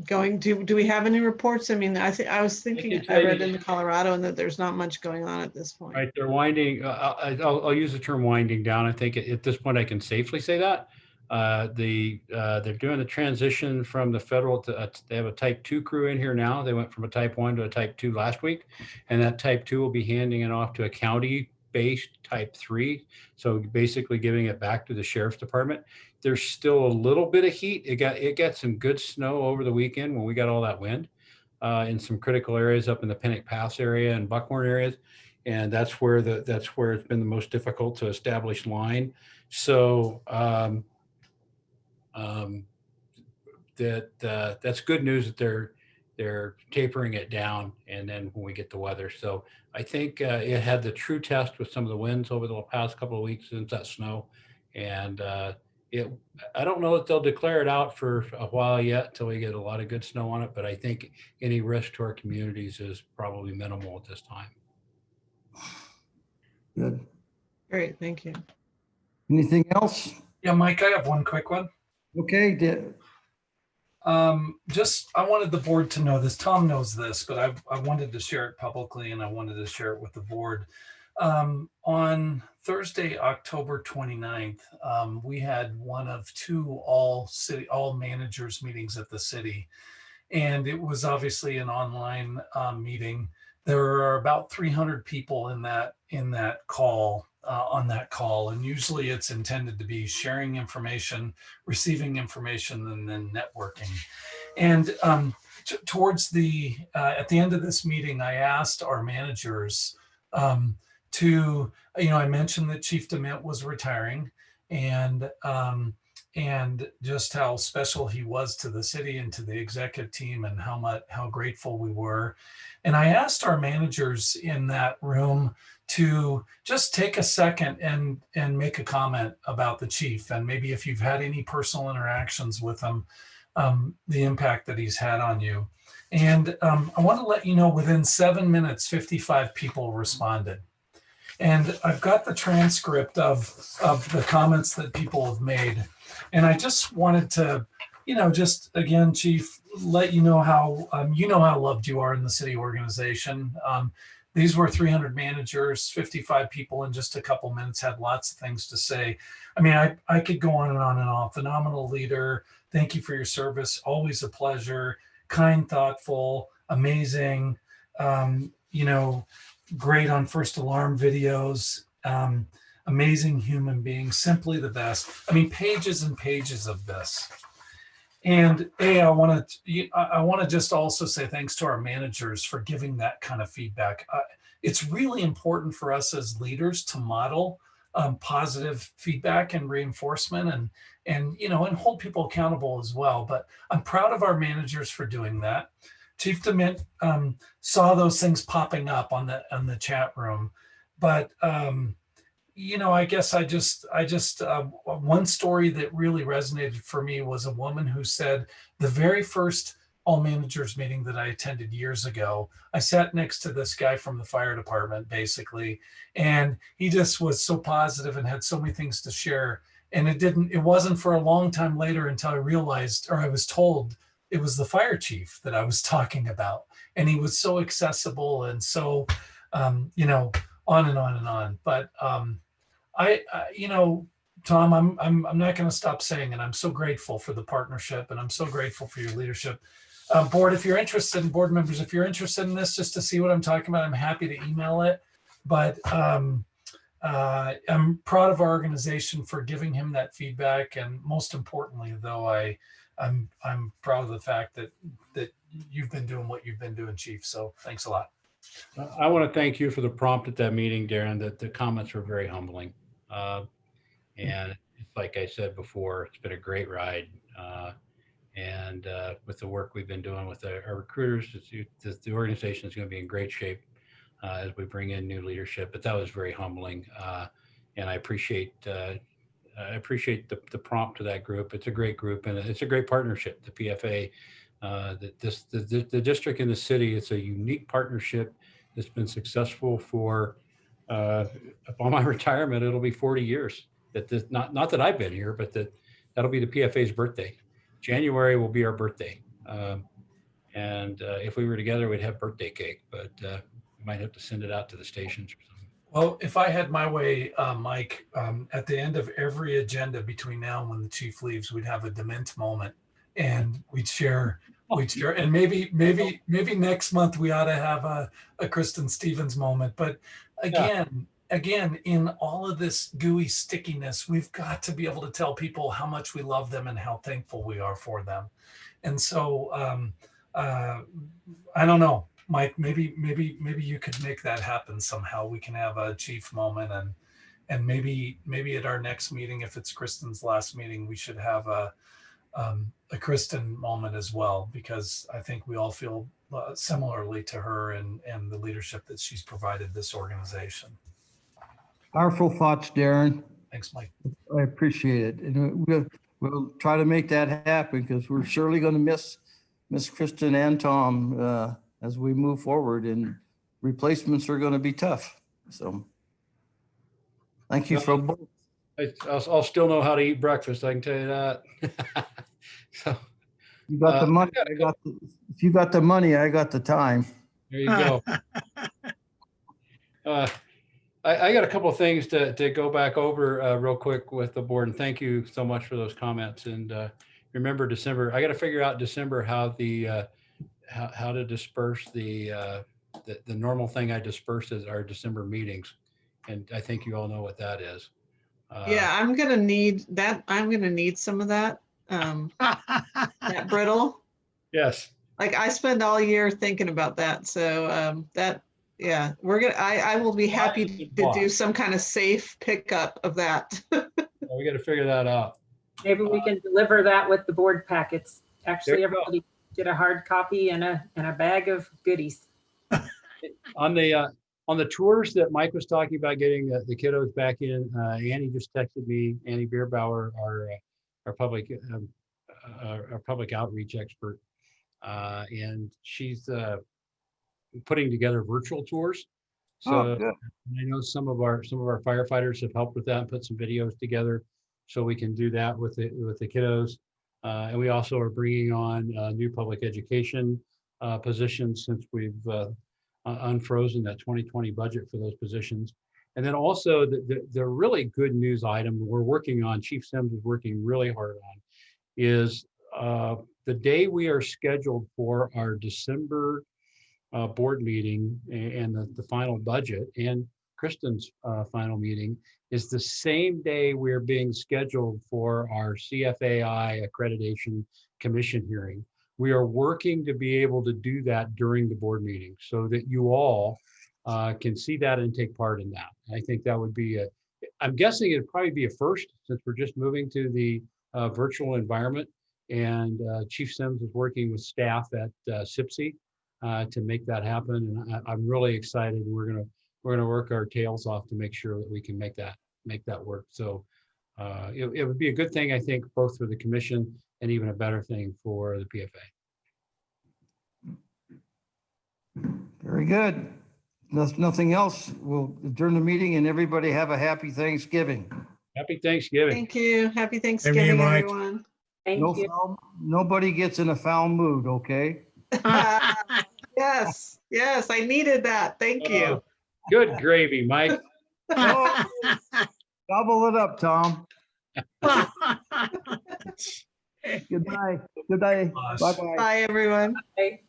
going. Do we have any reports? I mean, I was thinking, I read in the Colorado and that there's not much going on at this point. Right, they're winding, I'll use the term winding down. I think at this point I can safely say that. They're doing the transition from the federal to, they have a type 2 crew in here now. They went from a type 1 to a type 2 last week. And that type 2 will be handing it off to a county-based type 3. So basically giving it back to the sheriff's department. There's still a little bit of heat. It got some good snow over the weekend when we got all that wind in some critical areas up in the Pennock Pass area and Buckhorn areas. And that's where it's been the most difficult to establish line. So that's good news that they're tapering it down, and then when we get the weather. So I think it had the true test with some of the winds over the past couple of weeks since that snow, and I don't know that they'll declare it out for a while yet until we get a lot of good snow on it, but I think any risk to our communities is probably minimal at this time. good. Great, thank you. Anything else? Yeah, Mike, I have one quick one. Okay, I wanted the board to know this. Tom knows this, but I wanted to share it publicly, and I wanted to share it with the board. On Thursday, October 29th, we had one of two all managers meetings at the city. And it was obviously an online meeting. There are about 300 people in that call, on that call. And usually it's intended to be sharing information, receiving information, and then networking. And towards at the end of this meeting, I asked our managers I mentioned that Chief DeMint was retiring, and just how special he was to the city and to the executive team, and how grateful we were. And I asked our managers in that room to just take a second and make a comment about the chief, and maybe if you've had any personal interactions with him, the impact that he's had on you. And I want to let you know, within 7 minutes, 55 people responded. And I've got the transcript of the comments that people have made. And I just wanted to, just again, Chief, let you know how loved you are in the city organization. These were 300 managers, 55 people in just a couple minutes, had lots of things to say. I mean, I could go on and on and on. Phenomenal leader. Thank you for your service. Always a pleasure. Kind, thoughtful, amazing, great on first alarm videos, amazing human being, simply the best. I mean, pages and pages of this. And I want to just also say thanks to our managers for giving that kind of feedback. It's really important for us as leaders to model positive feedback and reinforcement, and hold people accountable as well. But I'm proud of our managers for doing that. Chief DeMint saw those things popping up on the chat room, but I guess I just one story that really resonated for me was a woman who said, the very first all managers meeting that I attended years ago, I sat next to this guy from the fire department, basically, and he just was so positive and had so many things to share. And it wasn't for a long time later until I realized, or I was told, it was the fire chief that I was talking about. And he was so accessible and so, on and on and on. But Tom, I'm not going to stop saying, and I'm so grateful for the partnership, and I'm so grateful for your leadership. Board, if you're interested, board members, if you're interested in this, just to see what I'm talking about, I'm happy to email it. But I'm proud of our organization for giving him that feedback, and most importantly, though, I'm proud of the fact that you've been doing what you've been doing, Chief. So thanks a lot. I want to thank you for the prompt at that meeting, Darren, that the comments were very humbling. And like I said before, it's been a great ride. And with the work we've been doing with our recruiters, the organization is going to be in great shape as we bring in new leadership. But that was very humbling. And I appreciate the prompt to that group. It's a great group, and it's a great partnership. The PFA, the district and the city, it's a unique partnership that's been successful for upon my retirement. It'll be 40 years. Not that I've been here, but that'll be the PFA's birthday. January will be our birthday. And if we were together, we'd have birthday cake, but we might have to send it out to the stations or something. Well, if I had my way, Mike, at the end of every agenda between now and when the chief leaves, we'd have a dement moment, and we'd share, and maybe next month we ought to have a Kristen Stevens moment. But again, in all of this gooey stickiness, we've got to be able to tell people how much we love them and how thankful we are for them. And so I don't know, Mike, maybe you could make that happen somehow. We can have a chief moment, and maybe at our next meeting, if it's Kristen's last meeting, we should have a Kristen moment as well, because I think we all feel similarly to her and the leadership that she's provided this organization. Powerful thoughts, Darren. Thanks, Mike. I appreciate it. And we'll try to make that happen, because we're surely going to miss Kristen and Tom as we move forward, and replacements are going to be tough. So thank you for both. I'll still know how to eat breakfast. I can tell you that. So You got the money. If you got the money, I got the time. there you go. I got a couple of things to go back over real quick with the board, and thank you so much for those comments. And remember December, I got to figure out December how to disperse the normal thing I disperse is our December meetings. And I think you all know what that is. Yeah, I'm gonna need that. I'm gonna need some of that. That brittle. Yes. Like I spend all year thinking about that. So yeah, I will be happy to do some kind of safe pickup of that. We got to figure that out. Maybe we can deliver that with the board packets. Actually, There you go. everybody get a hard copy and a bag of goodies. On the tours that Mike was talking about, getting the kiddos back in, Annie just texted me, Annie Bierbauer, our public outreach expert, and she's putting together virtual tours. So good. I know some of our firefighters have helped with that and put some videos together, so we can do that with the kiddos. And we also are bringing on new public education positions, since we've unfrozen that 2020 budget for those positions. And then also the really good news item we're working on, Chief Sims is working really hard on, is the day we are scheduled for our December board meeting and the final budget and Kristen's final meeting is the same day we're being scheduled for our CFAI accreditation commission hearing. We are working to be able to do that during the board meeting so that you all can see that and take part in that. I think that would be I'm guessing it'd probably be a first, since we're just moving to the virtual environment, and Chief Sims is working with staff at SIPSI to make that happen. And I'm really excited. We're gonna work our tails off to make sure that we can make that work. So it would be a good thing, I think, both for the commission and even a better thing for the PFA. Very good. Nothing else. We'll adjourn the meeting, and everybody have a happy Thanksgiving. Happy Thanksgiving. Thank you. Happy Thanksgiving, Mike. everyone. Thank you. Nobody gets in a foul mood, okay? Yes, I needed that. Thank you. Good gravy, Mike. Double it up, Tom. Good night. Good day. Us. Bye-bye. Bye, everyone. Okay.